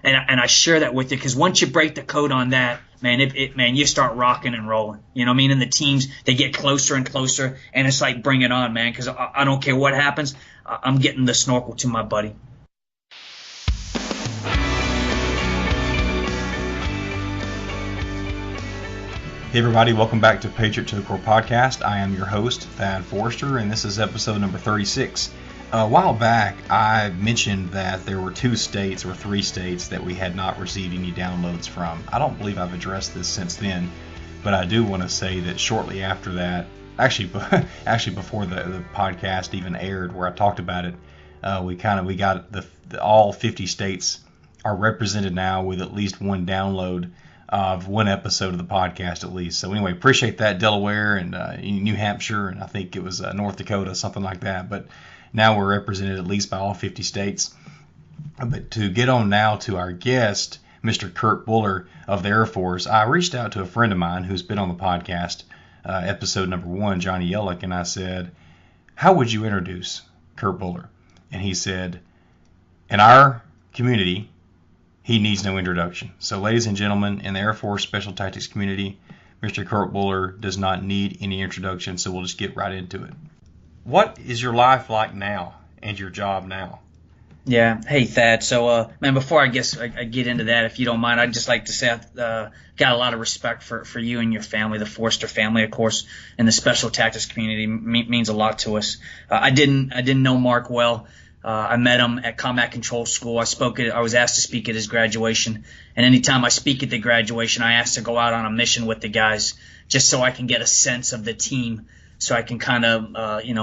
And I share that with you because once you break the code on that, man, you start rocking and rolling. You know what I mean? And the teams, they get closer and closer, and it's like, bring it on, man, because I don't care what happens. I'm getting the snorkel to my buddy. Hey everybody, welcome back to Patriot to the Core podcast. I am your host, Thad Forrester, and this is episode number 36. A while back, I mentioned that there were 2 states or 3 states that we had not received any downloads from. I don't believe I've addressed this since then, but I do want to say that shortly after that, actually before the podcast even aired where I talked about it, we got all 50 states are represented now with at least one download of one episode of the podcast at least. So anyway, appreciate that, Delaware and New Hampshire, and I think it was North Dakota, something like that. But now we're represented at least by all 50 states. But to get on now to our guest, Mr. Kurt Buller of the Air Force, I reached out to a friend of mine who's been on the podcast, episode number 1, Johnny Yellick, and I said, how would you introduce Kurt Buller? And he said, in our community, he needs no introduction. So ladies and gentlemen, in the Air Force Special Tactics community, Mr. Kurt Buller does not need any introduction, so we'll just get right into it. What is your life like now and your job now? Yeah. Hey, Thad. So, man, before I get into that, if you don't mind, I'd just like to say I've got a lot of respect for you and your family, the Forrester family, of course, and the Special Tactics community means a lot to us. I didn't know Mark well. I met him at Combat Control School. I was asked to speak at his graduation, and anytime I speak at the graduation, I ask to go out on a mission with the guys, just so I can get a sense of the team, so I can kind of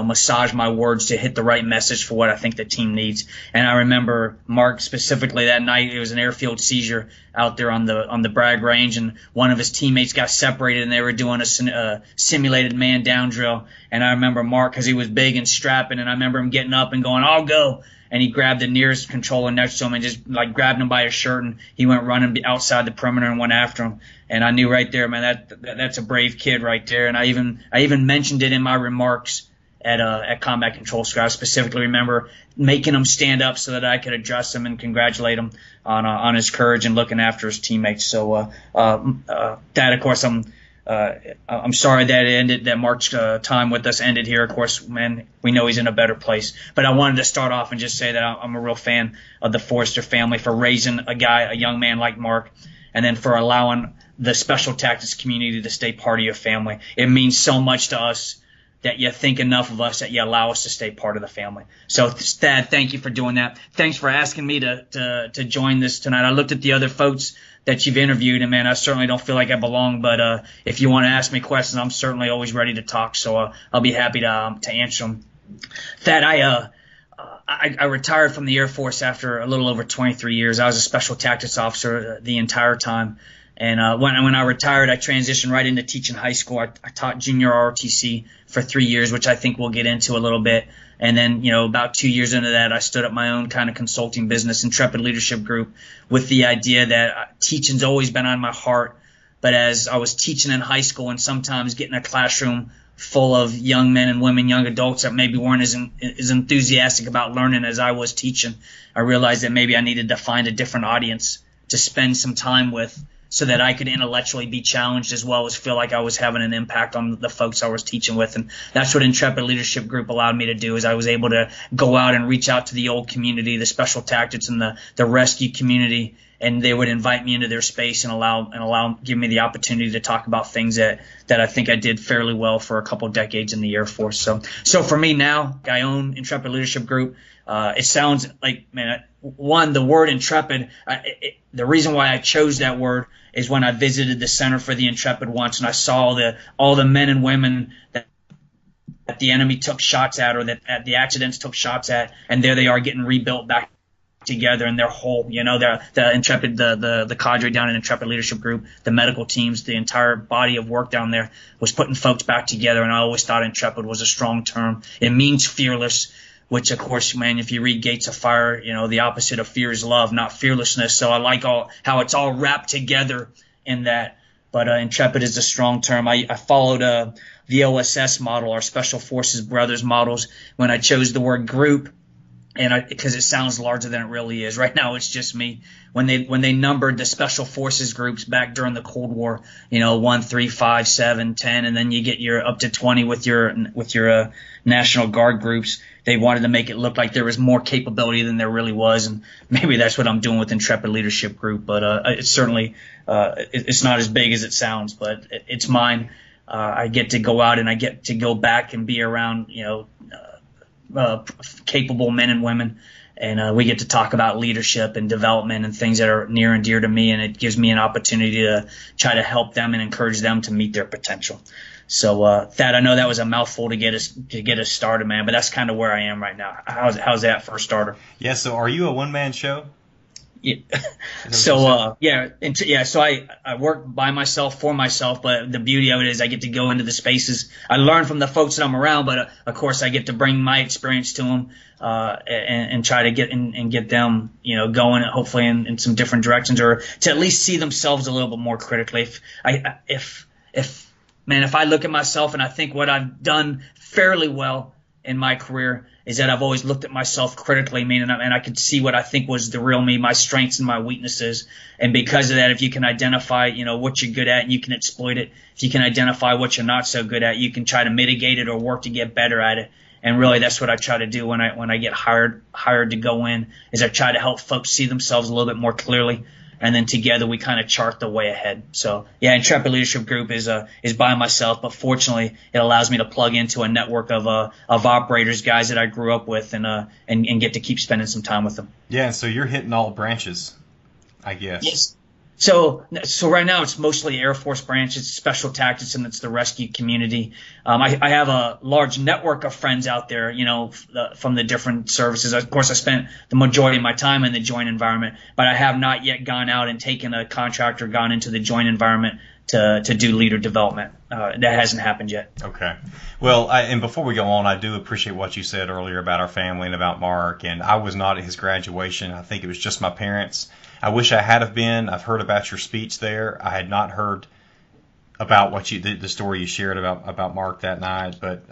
massage my words to hit the right message for what I think the team needs. And I remember Mark specifically that night. It was an airfield seizure out there on the Bragg range, and one of his teammates got separated, and they were doing a simulated man down drill. And I remember Mark, because he was big and strapping, and I remember him getting up and going, "I'll go." And he grabbed the nearest controller next to him and just like grabbed him by his shirt, and he went running outside the perimeter and went after him. And I knew right there, man, that's a brave kid right there. And I even mentioned it in my remarks at Combat Control School. I specifically remember making him stand up so that I could address him and congratulate him on his courage and looking after his teammates. So that, of course, I'm sorry that it ended, that Mark's time with us ended here. Of course, man, we know he's in a better place. But I wanted to start off and just say that I'm a real fan of the Forrester family for raising a young man like Mark, and then for allowing the Special Tactics community to stay part of your family. It means so much to us that you think enough of us that you allow us to stay part of the family. So, Thad, thank you for doing that. Thanks for asking me to join this tonight. I looked at the other folks that you've interviewed, and man, I certainly don't feel like I belong. But if you want to ask me questions, I'm certainly always ready to talk. So I'll be happy to answer them. Thad, I retired from the Air Force after a little over 23 years. I was a Special Tactics officer the entire time. And when I retired, I transitioned right into teaching high school. I taught junior ROTC for 3 years, which I think we'll get into a little bit. And then, about 2 years into that, I stood up my own kind of consulting business, Intrepid Leadership Group, with the idea that teaching's always been on my heart. But as I was teaching in high school and sometimes getting a classroom full of young men and women, young adults that maybe weren't as enthusiastic about learning as I was teaching, I realized that maybe I needed to find a different audience to spend some time with, so that I could intellectually be challenged as well as feel like I was having an impact on the folks I was teaching with. And that's what Intrepid Leadership Group allowed me to do, is I was able to go out and reach out to the old community, the Special Tactics and the rescue community, and they would invite me into their space and give me the opportunity to talk about things that I think I did fairly well for a couple decades in the Air Force. So for me now, I own Intrepid Leadership Group. It sounds like, man, the word intrepid, the reason why I chose that word is when I visited the Center for the Intrepid once, and I saw all the men and women that the enemy took shots at, or that the accidents took shots at, and there they are getting rebuilt back together in their whole, the Intrepid, the cadre down in Intrepid Leadership Group, the medical teams, the entire body of work down there was putting folks back together. And I always thought intrepid was a strong term. It means fearless, which, of course, man, if you read Gates of Fire, the opposite of fear is love, not fearlessness. So I like how it's all wrapped together in that. But intrepid is a strong term. I followed the OSS model, our Special Forces Brothers models, when I chose the word group. and because it sounds larger than it really is. Right now, it's just me. When they numbered the special forces groups back during the Cold War, 1, 3, 5, 7, 10, and then you get your up to 20 with your National Guard groups. They wanted to make it look like there was more capability than there really was, and maybe that's what I'm doing with Intrepid Leadership Group. But it's certainly it's not as big as it sounds, but it's mine. I get to go out and I get to go back and be around capable men and women, and we get to talk about leadership and development and things that are near and dear to me, and it gives me an opportunity to try to help them and encourage them to meet their potential. So Thad, I know that was a mouthful to get us started, man, but that's kind of where I am right now. How's that for a starter? Yeah. So are you a one-man show? Yeah. So So I work by myself for myself, but the beauty of it is I get to go into the spaces. I learn from the folks that I'm around, but of course I get to bring my experience to them and try to get them going, hopefully in some different directions, or to at least see themselves a little bit more critically. If I look at myself and I think what I've done fairly well in my career is that I've always looked at myself critically, and I could see what I think was the real me, my strengths and my weaknesses. And because of that, if you can identify, what you're good at and you can exploit it, if you can identify what you're not so good at, you can try to mitigate it or work to get better at it. And really, that's what I try to do when I get hired to go in, is I try to help folks see themselves a little bit more clearly. And then together we kind of chart the way ahead. So yeah, Intrepid Leadership Group is by myself, but fortunately it allows me to plug into a network of operators, guys that I grew up with, and get to keep spending some time with them. Yeah, and so you're hitting all branches, I guess. Yes. So right now it's mostly Air Force branch, it's special tactics, and it's the rescue community. I have a large network of friends out there, from the different services. Of course, I spent the majority of my time in the joint environment, but I have not yet gone out and taken a contract or gone into the joint environment to do leader development. That hasn't happened yet. Okay. Well, and before we go on, I do appreciate what you said earlier about our family and about Mark. And I was not at his graduation. I think it was just my parents. I wish I had have been. I've heard about your speech there. I had not heard about what the story you shared about Mark that night. But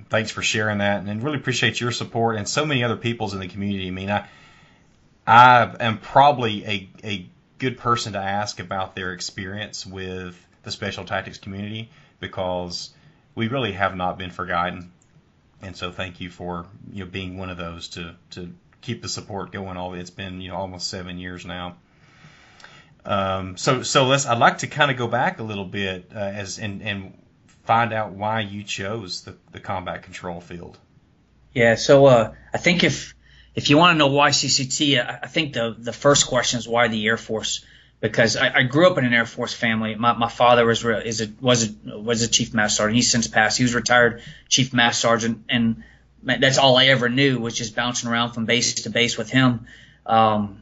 thanks for sharing that, and really appreciate your support and so many other people's in the community. I mean, I am probably a good person to ask about their experience with the special tactics community, because we really have not been forgotten. And so thank you for being one of those to keep the support going. It's been almost 7 years now. So I'd like to kind of go back a little bit and find out why you chose the combat control field. Yeah. So I think if you want to know why CCT, I think the first question is why the Air Force. Because I grew up in an Air Force family. My father was a chief master sergeant. He's since passed. He was retired chief master sergeant, and that's all I ever knew was just bouncing around from base to base with him. But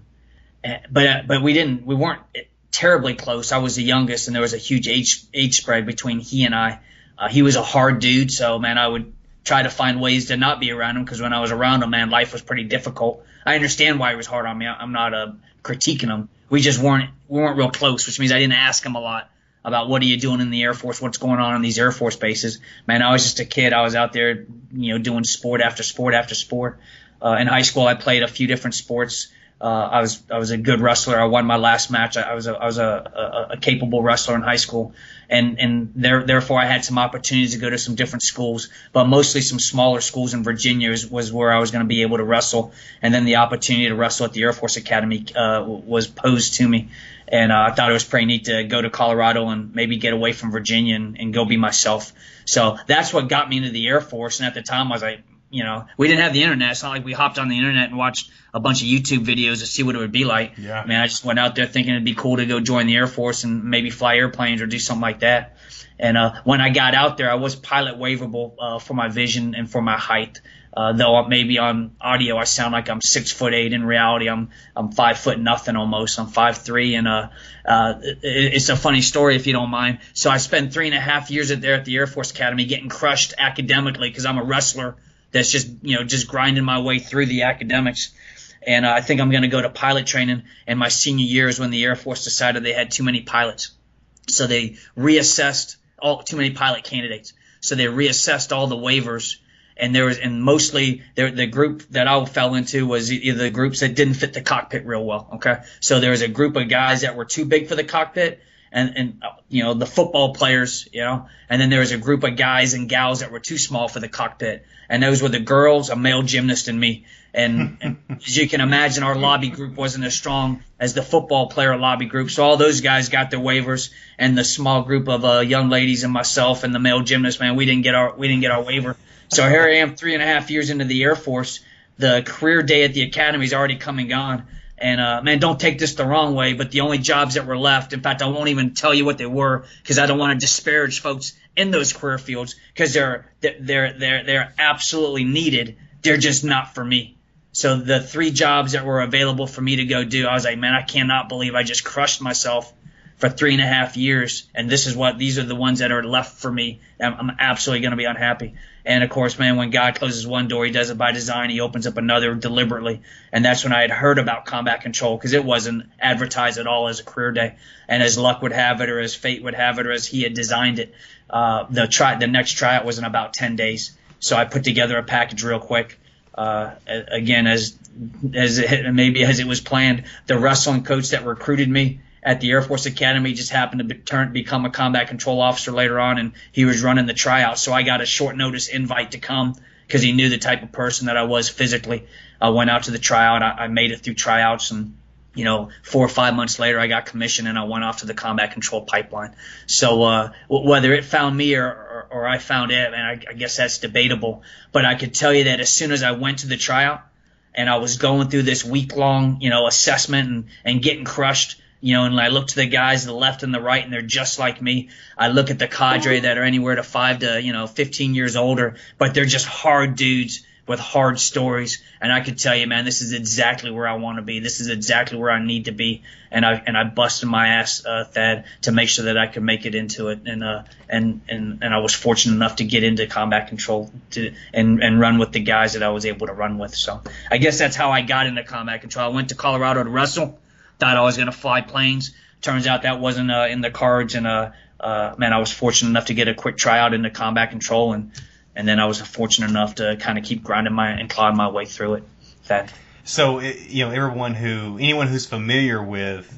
we weren't terribly close. I was the youngest, and there was a huge age spread between he and I. He was a hard dude, so man, I would try to find ways to not be around him, because when I was around him, man, life was pretty difficult. I understand why he was hard on me. I'm not critiquing him. We weren't real close, which means I didn't ask him a lot about what are you doing in the Air Force, what's going on in these Air Force bases. Man, I was just a kid. I was out there, doing sport after sport after sport. In high school, I played a few different sports. I was a good wrestler. I won my last match. I was a capable wrestler in high school, and therefore I had some opportunities to go to some different schools, but mostly some smaller schools in Virginia was where I was going to be able to wrestle. And then the opportunity to wrestle at the Air Force Academy was posed to me, and I thought it was pretty neat to go to Colorado and maybe get away from Virginia and go be myself. So that's what got me into the Air Force. And at the time, I was like, we didn't have the internet. It's not like we hopped on the internet and watched a bunch of YouTube videos to see what it would be like. Yeah. Man, I just went out there thinking it'd be cool to go join the Air Force and maybe fly airplanes or do something like that. And when I got out there, I was pilot waiverable for my vision and for my height. Though maybe on audio I sound like I'm 6'8". In reality, I'm 5 foot nothing almost. I'm 5'3", and it's a funny story if you don't mind. So I spent 3.5 years there at the Air Force Academy getting crushed academically because I'm a wrestler that's just grinding my way through the academics. And I think I'm going to go to pilot training. And my senior year is when the Air Force decided they had too many pilots. So they reassessed too many pilot candidates. So they reassessed all the waivers And mostly the group that I fell into was either the groups that didn't fit the cockpit real well. Okay. So there was a group of guys that were too big for the cockpit and the football players, and then there was a group of guys and gals that were too small for the cockpit. And those were the girls, a male gymnast, and me. And as you can imagine, our lobby group wasn't as strong as the football player lobby group. So all those guys got their waivers, and the small group of young ladies and myself and the male gymnast, man, we didn't get our waiver. So here I am, 3.5 years into the Air Force. The career day at the academy is already come and gone. And man, don't take this the wrong way, but the only jobs that were left, in fact, I won't even tell you what they were because I don't want to disparage folks in those career fields because they're absolutely needed. They're just not for me. So the 3 jobs that were available for me to go do, I was like, man, I cannot believe I just crushed myself for 3.5 years, and these are the ones that are left for me. I'm absolutely going to be unhappy. And of course, man, when God closes one door, He does it by design. He opens up another deliberately. And that's when I had heard about combat control because it wasn't advertised at all as a career day. And as luck would have it, or as fate would have it, or as He had designed it, the next tryout was in about 10 days. So I put together a package real quick. Again, as it was planned, the wrestling coach that recruited me at the Air Force Academy just happened to become a combat control officer later on, and he was running the tryout. So I got a short notice invite to come because he knew the type of person that I was physically. I went out to the tryout. I made it through tryouts, and 4 or 5 months later, I got commissioned and I went off to the combat control pipeline. So whether it found me or I found it, and I guess that's debatable. But I could tell you that as soon as I went to the tryout and I was going through this week-long, assessment and getting crushed, and I look to the guys to the left and the right, and they're just like me. I look at the cadre that are anywhere to 5 to 15 years older, but they're just hard dudes with hard stories. And I could tell you, man, this is exactly where I want to be. This is exactly where I need to be. And I busted my ass, Thad, to make sure that I could make it into it. And I was fortunate enough to get into combat control and run with the guys that I was able to run with. So I guess that's how I got into combat control. I went to Colorado to wrestle. Thought I was going to fly planes. Turns out that wasn't in the cards. And man, I was fortunate enough to get a quick tryout into combat control, and then I was fortunate enough to kind of keep grinding and clawing my way through it. So anyone who's familiar with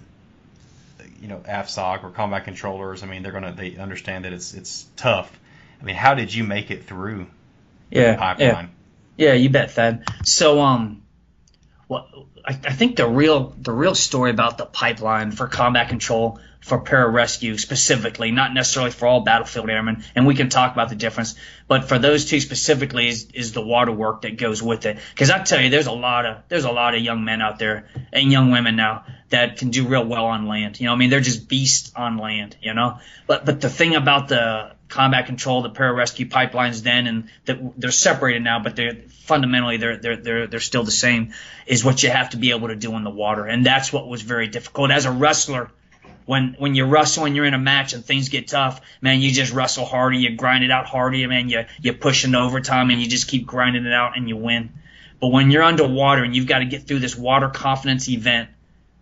AFSOC or combat controllers, I mean, they understand that it's tough. I mean, how did you make it through the pipeline? Yeah, you bet, Thad. So I think the real story about the pipeline for combat control for pararescue specifically, not necessarily for all battlefield airmen, and we can talk about the difference, but for those two specifically is the water work that goes with it. Because I tell you, there's a lot of young men out there and young women now that can do real well on land. They're just beasts on land. But the thing about the combat control, the pararescue pipelines then, and they're separated now, but they're fundamentally they're still the same, is what you have to be able to do in the water. And that's what was very difficult as a wrestler. When you wrestle and you're in a match and things get tough, man, you just wrestle harder, you grind it out harder, man, you push into overtime and you just keep grinding it out and you win. But when you're underwater and you've got to get through this water confidence event,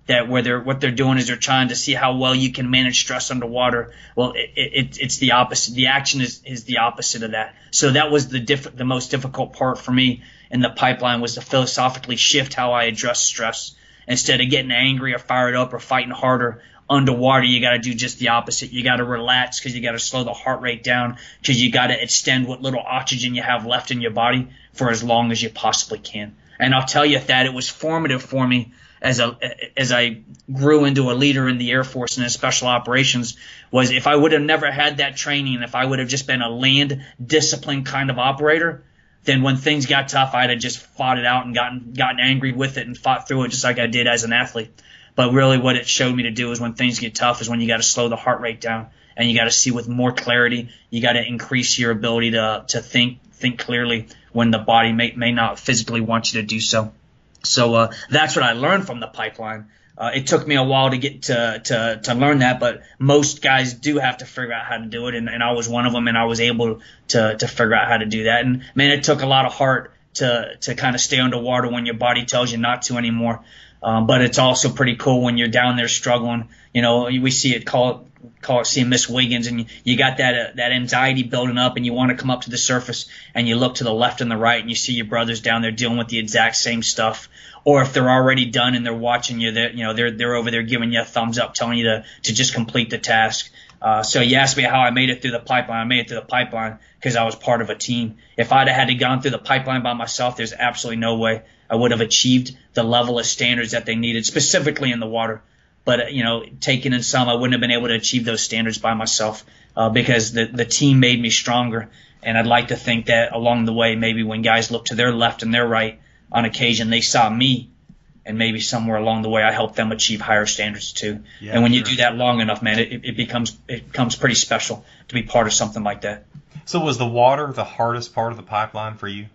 what they're doing is they're trying to see how well you can manage stress underwater. Well, it's the opposite. The action is the opposite of that. So that was the most difficult part for me in the pipeline, was to philosophically shift how I address stress. Instead of getting angry or fired up or fighting harder, underwater, you got to do just the opposite. You got to relax because you got to slow the heart rate down, because you got to extend what little oxygen you have left in your body for as long as you possibly can. And I'll tell you that it was formative for me as I grew into a leader in the Air Force and in special operations. Was if I would have never had that training, if I would have just been a land discipline kind of operator, then when things got tough, I'd have just fought it out and gotten angry with it and fought through it just like I did as an athlete. But really what it showed me to do is when things get tough is when you got to slow the heart rate down and you got to see with more clarity. You got to increase your ability to think clearly when the body may not physically want you to do so. So that's what I learned from the pipeline. It took me a while to get to learn that, but most guys do have to figure out how to do it, and I was one of them, and I was able to figure out how to do that. And man, it took a lot of heart to kind of stay underwater when your body tells you not to anymore. But it's also pretty cool when you're down there struggling. We see it called call it seeing Miss Wiggins, and you got that anxiety building up, and you want to come up to the surface, and you look to the left and the right, and you see your brothers down there dealing with the exact same stuff. Or if they're already done and they're watching you, they're over there giving you a thumbs up, telling you to just complete the task. So you asked me how I made it through the pipeline. I made it through the pipeline because I was part of a team. If I'd have had to gone through the pipeline by myself, there's absolutely no way I would have achieved the level of standards that they needed, specifically in the water. But, taking in some, I wouldn't have been able to achieve those standards by myself because the team made me stronger. And I'd like to think that along the way, maybe when guys look to their left and their right, on occasion they saw me, and maybe somewhere along the way I helped them achieve higher standards too. Yeah, and when you do that long enough, man, it becomes pretty special to be part of something like that. So was the water the hardest part of the pipeline for you?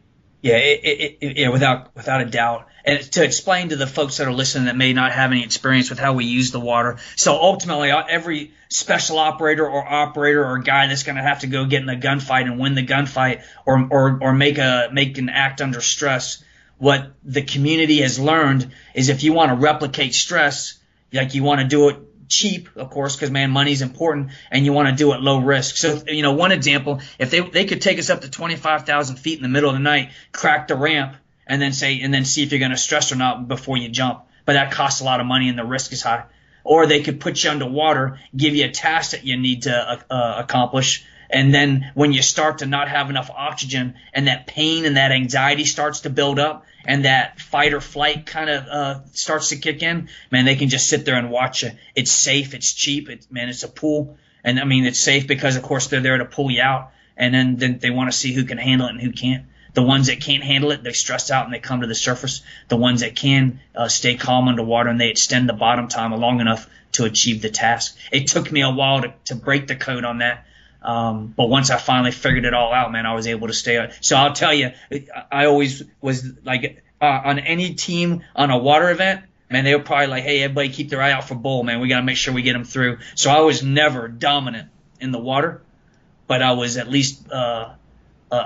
Yeah, without a doubt. And to explain to the folks that are listening that may not have any experience with how we use the water. So ultimately, every special operator or guy that's going to have to go get in a gunfight and win the gunfight or make an act under stress, what the community has learned is if you want to replicate stress, like you want to do it cheap, of course, because money's important, and you want to do it low risk. So, one example, if they could take us up to 25,000 feet in the middle of the night, crack the ramp, and then see if you're going to stress or not before you jump. But that costs a lot of money and the risk is high. Or they could put you underwater, give you a task that you need to accomplish, and then when you start to not have enough oxygen and that pain and that anxiety starts to build up and that fight or flight kind of starts to kick in, they can just sit there and watch you. It's safe. It's cheap. It's a pool. And, it's safe because, of course, they're there to pull you out. And then they want to see who can handle it and who can't. The ones that can't handle it, they stress out and they come to the surface. The ones that can stay calm underwater, and they extend the bottom time long enough to achieve the task. It took me a while to break the code on that. But once I finally figured it all out, I was able to stay. So I'll tell you, I always was like on any team on a water event, they were probably like, hey, everybody keep their eye out for bull, we got to make sure we get them through. So I was never dominant in the water, but I was at least a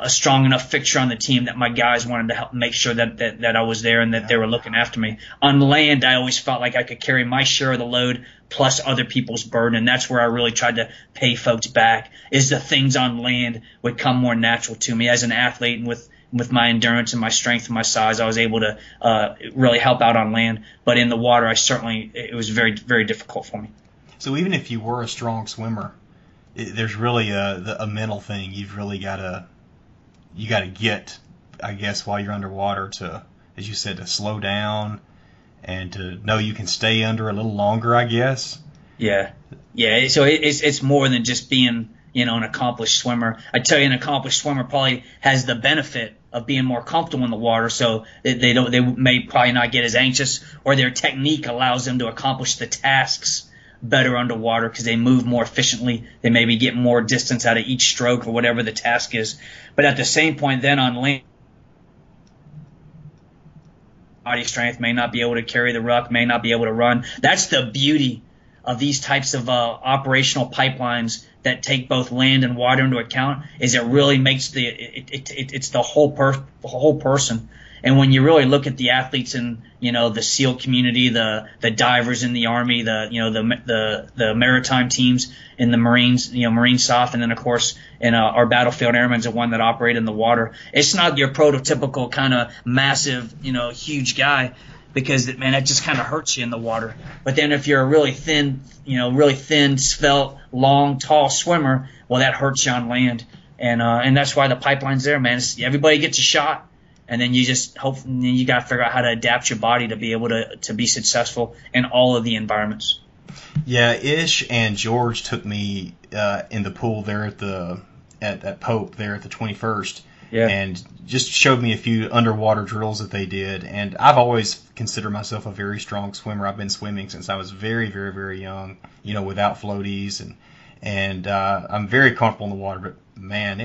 strong enough fixture on the team that my guys wanted to help make sure that I was there and that they were looking after me. On land, I always felt like I could carry my share of the load plus other people's burden, and that's where I really tried to pay folks back, is the things on land would come more natural to me. As an athlete and with my endurance and my strength and my size, I was able to really help out on land. But in the water, it was very, very difficult for me. So even if you were a strong swimmer, there's really a mental thing. You've really got to get, I guess, while you're underwater to, as you said, to slow down and to know you can stay under a little longer, I guess. Yeah. So it's more than just being, an accomplished swimmer. I tell you, an accomplished swimmer probably has the benefit of being more comfortable in the water, so they may probably not get as anxious, or their technique allows them to accomplish the tasks better underwater because they move more efficiently. They maybe get more distance out of each stroke or whatever the task is. But at the same point, then on land, body strength may not be able to carry the ruck, may not be able to run. That's the beauty of these types of operational pipelines that take both land and water into account, is it really makes it's the whole person. And when you really look at the athletes in, the SEAL community, the divers in the Army, the maritime teams in the Marines, Marine SOF, and then of course in our battlefield airmen are one that operate in the water. It's not your prototypical kind of massive, huge guy, because that just kind of hurts you in the water. But then if you're a really thin, svelte, long, tall swimmer, well, that hurts you on land. And that's why the pipeline's there, man. Everybody gets a shot. And then you just you got to figure out how to adapt your body to be able to be successful in all of the environments. Yeah, Ish and George took me in the pool there at Pope there at the 21st, and just showed me a few underwater drills that they did. And I've always considered myself a very strong swimmer. I've been swimming since I was very, very, very young, without floaties, and I'm very comfortable in the water. But man,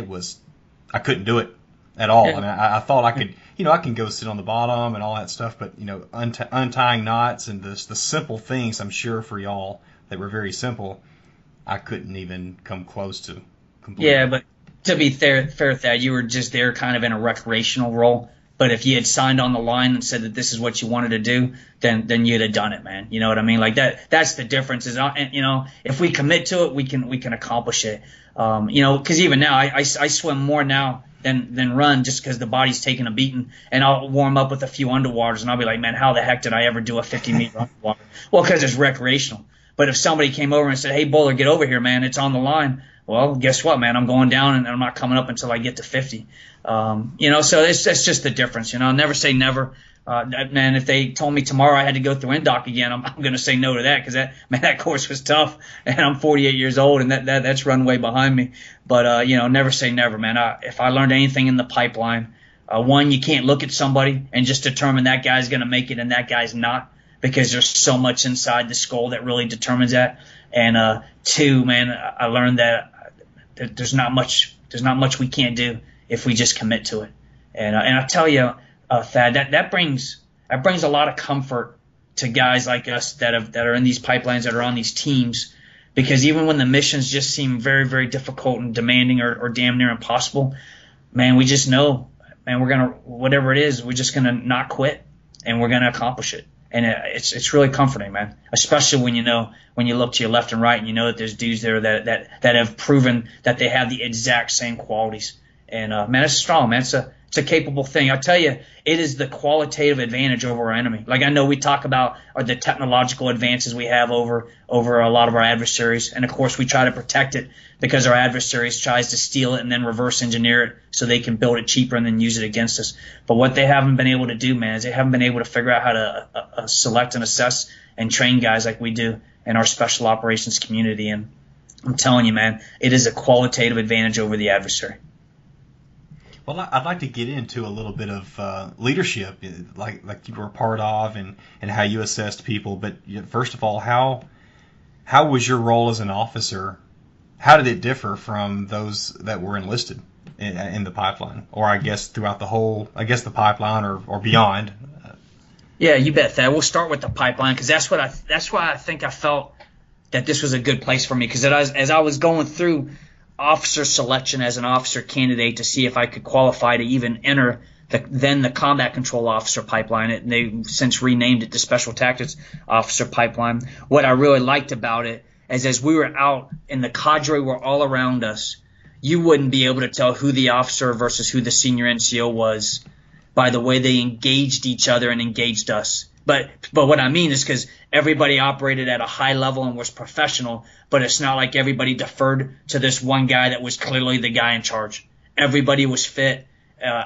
I couldn't do it at all. I thought I could, I can go sit on the bottom and all that stuff, but untying knots and the simple things, I'm sure for y'all that were very simple, I couldn't even come close to completely. Yeah, but to be fair, Thad, you were just there kind of in a recreational role. But if you had signed on the line and said that this is what you wanted to do, then you'd have done it, man. You know what I mean? Like that's the difference. Is, you know, if we commit to it, we can accomplish it. You know, because even now I swim more now than run, just because the body's taking a beating, and I'll warm up with a few underwaters, and I'll be like, man, how the heck did I ever do a 50-meter underwater? Well, because it's recreational. But if somebody came over and said, hey, bowler, get over here, man, it's on the line. Well, guess what, man? I'm going down, and I'm not coming up until I get to 50. You know, so that's just the difference. You know, never say never. Man, if they told me tomorrow I had to go through NDOC again, I'm going to say no to that, because that course was tough, and I'm 48 years old, and that's run way behind me. But you know, never say never, man. If I learned anything in the pipeline, one, you can't look at somebody and just determine that guy's going to make it and that guy's not, because there's so much inside the skull that really determines that. And two, man, I learned that there's not much we can't do if we just commit to it. And I tell you, Thad, that brings a lot of comfort to guys like us that are in these pipelines, that are on these teams, because even when the missions just seem very, very difficult and demanding or damn near impossible, man, we just know, man, whatever it is, we're just gonna not quit, and we're gonna accomplish it. And it's really comforting, man, especially when you look to your left and right and you know that there's dudes there that have proven that they have the exact same qualities. And man, it's strong, man. It's a capable thing. I tell you, it is the qualitative advantage over our enemy. Like, I know we talk about the technological advances we have over a lot of our adversaries, and of course we try to protect it because our adversaries tries to steal it and then reverse engineer it so they can build it cheaper and then use it against us. But what they haven't been able to do, man, is they haven't been able to figure out how to select and assess and train guys like we do in our special operations community. And I'm telling you, man, it is a qualitative advantage over the adversary. Well, I'd like to get into a little bit of leadership, like you were a part of, and how you assessed people. But first of all, how was your role as an officer? How did it differ from those that were enlisted in the pipeline, or I guess throughout the pipeline or beyond? Yeah, you bet, Thad. We'll start with the pipeline, because that's why I think I felt that this was a good place for me, because as I was going through officer selection as an officer candidate to see if I could qualify to even enter the combat control officer pipeline. And they since renamed it the special tactics officer pipeline. What I really liked about it is, as we were out and the cadre were all around us, you wouldn't be able to tell who the officer versus who the senior NCO was by the way they engaged each other and engaged us. But what I mean is, because everybody operated at a high level and was professional, but it's not like everybody deferred to this one guy that was clearly the guy in charge. Everybody was fit.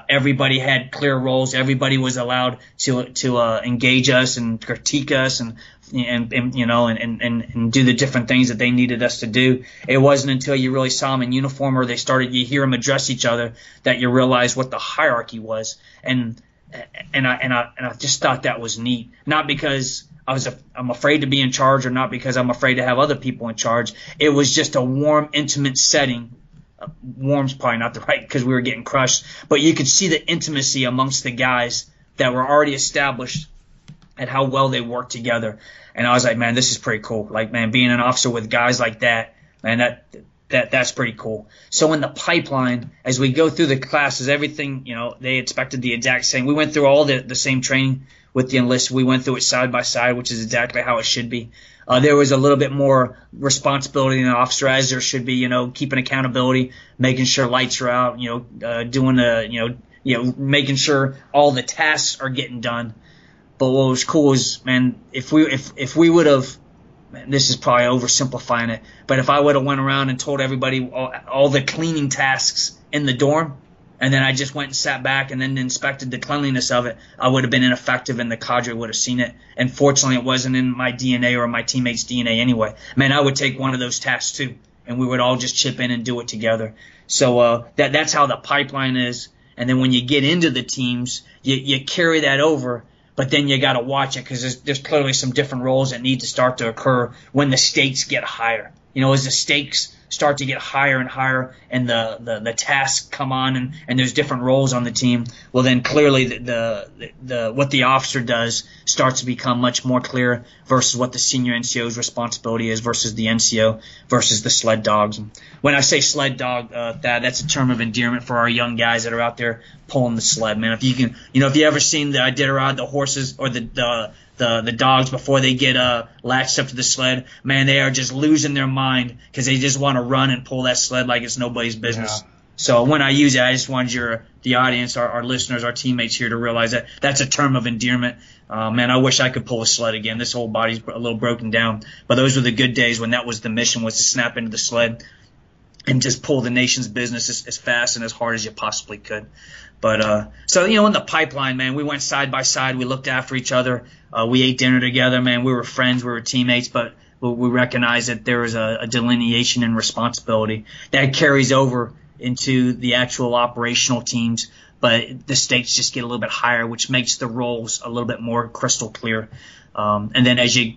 Everybody had clear roles. Everybody was allowed to engage us and critique us and you know and do the different things that they needed us to do. It wasn't until you really saw them in uniform, or you hear them address each other, that you realize what the hierarchy was. And I just thought that was neat. Not because I'm afraid to be in charge, or not because I'm afraid to have other people in charge. It was just a warm, intimate setting. Warm's probably not the right, because we were getting crushed. But you could see the intimacy amongst the guys that were already established and how well they worked together. And I was like, man, this is pretty cool. Like, man, being an officer with guys like that, man, that's pretty cool. So in the pipeline, as we go through the classes, everything, you know, they expected the exact same. We went through all the same training with the enlisted. We went through it side by side, which is exactly how it should be. There was a little bit more responsibility in an officer, as there should be, you know, keeping accountability, making sure lights are out, you know, doing making sure all the tasks are getting done. But what was cool is, man, if we would have, this is probably oversimplifying it, but if I would have went around and told everybody all the cleaning tasks in the dorm, and then I just went and sat back and then inspected the cleanliness of it, I would have been ineffective, and the cadre would have seen it. And fortunately, it wasn't in my DNA or my teammates' DNA anyway. Man, I would take one of those tasks too, and we would all just chip in and do it together. So that's how the pipeline is. And then when you get into the teams, you carry that over. But then you got to watch it, because there's clearly some different roles that need to start to occur when the stakes get higher. You know, as the stakes start to get higher and higher, and the tasks come on, and there's different roles on the team, well, then clearly the what the officer does starts to become much more clear versus what the senior NCO's responsibility is versus the NCO versus the sled dogs. And when I say sled dog, that's a term of endearment for our young guys that are out there pulling the sled, man. If you can, if you ever seen the Iditarod, the horses or the dogs before they get latched up to the sled, man, they are just losing their mind because they just want to run and pull that sled like it's nobody's business. Yeah. So when I use it, I just wanted the audience, our listeners, our teammates here to realize that that's a term of endearment. Man, I wish I could pull a sled again. This whole body's a little broken down. But those were the good days when that was the mission, was to snap into the sled and just pull the nation's business as fast and as hard as you possibly could. But so, in the pipeline, man, we went side by side. We looked after each other. We ate dinner together, man. We were friends. We were teammates. But we recognized that there was a delineation in responsibility that carries over into the actual operational teams. But the stakes just get a little bit higher, which makes the roles a little bit more crystal clear. And then as you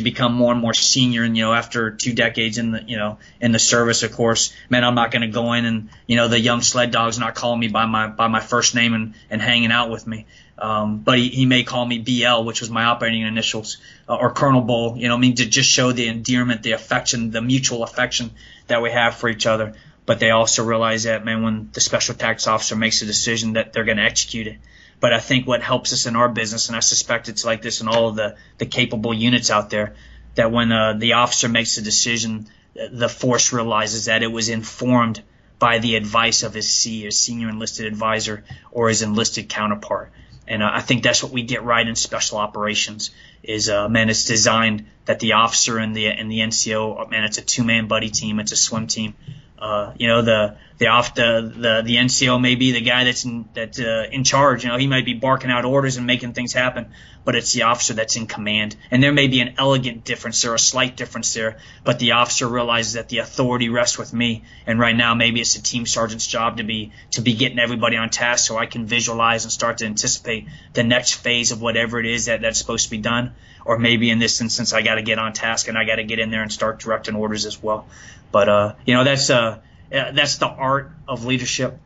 become more and more senior, and after 2 decades in the service, of course, man, I'm not going to go in and the young sled dog's not calling me by my first name and hanging out with me. But he may call me BL, which was my operating initials, or Colonel Bull. To just show the endearment, the affection, the mutual affection that we have for each other. But they also realize that, man, when the special tactics officer makes a decision, that they're going to execute it. But I think what helps us in our business, and I suspect it's like this in all of the capable units out there, that when the officer makes a decision, the force realizes that it was informed by the advice of his senior enlisted advisor, or his enlisted counterpart. And I think that's what we get right in special operations is, man, it's designed that the officer and the NCO, man, it's a 2-man buddy team. It's a swim team. The NCO may be the guy that's in charge. He might be barking out orders and making things happen, but it's the officer that's in command. And there may be an elegant difference there, a slight difference there, but the officer realizes that the authority rests with me. And right now, maybe it's the team sergeant's job to be getting everybody on task, so I can visualize and start to anticipate the next phase of whatever it is that's supposed to be done. Or maybe in this instance, I got to get on task and I got to get in there and start directing orders as well. But that's the art of leadership.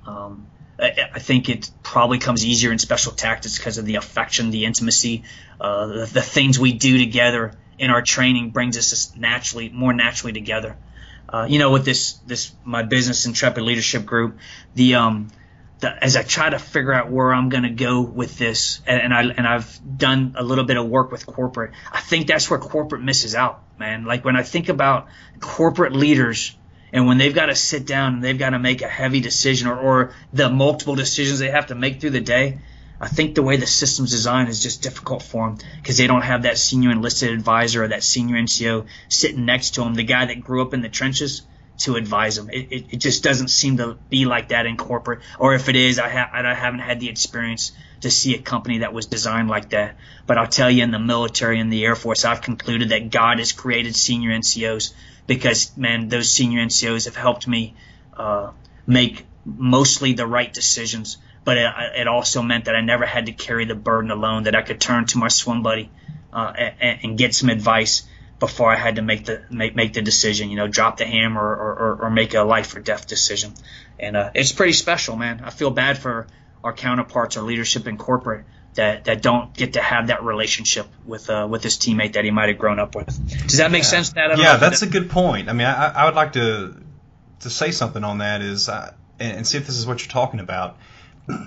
I think it probably comes easier in special tactics because of the affection, the intimacy, the things we do together in our training brings us more naturally together. With this my business Intrepid Leadership Group, as I try to figure out where I'm going to go with this, and I've done a little bit of work with corporate, I think that's where corporate misses out, man. Like when I think about corporate leaders, and when they've got to sit down and they've got to make a heavy decision or the multiple decisions they have to make through the day, I think the way the system's designed is just difficult for them because they don't have that senior enlisted advisor or that senior NCO sitting next to them, the guy that grew up in the trenches, to advise them. It just doesn't seem to be like that in corporate. Or if it is, I haven't had the experience to see a company that was designed like that. But I'll tell you, in the military and the Air Force, I've concluded that God has created senior NCOs because, man, those senior NCOs have helped me make mostly the right decisions. But it also meant that I never had to carry the burden alone, that I could turn to my swim buddy and get some advice before I had to make the decision, drop the hammer or make a life or death decision. And it's pretty special, man. I feel bad for our counterparts, our leadership in corporate that don't get to have that relationship with his teammate that he might have grown up with. Does that make sense? Yeah, that's a good point. I mean, I would like to say something on that and see if this is what you're talking about.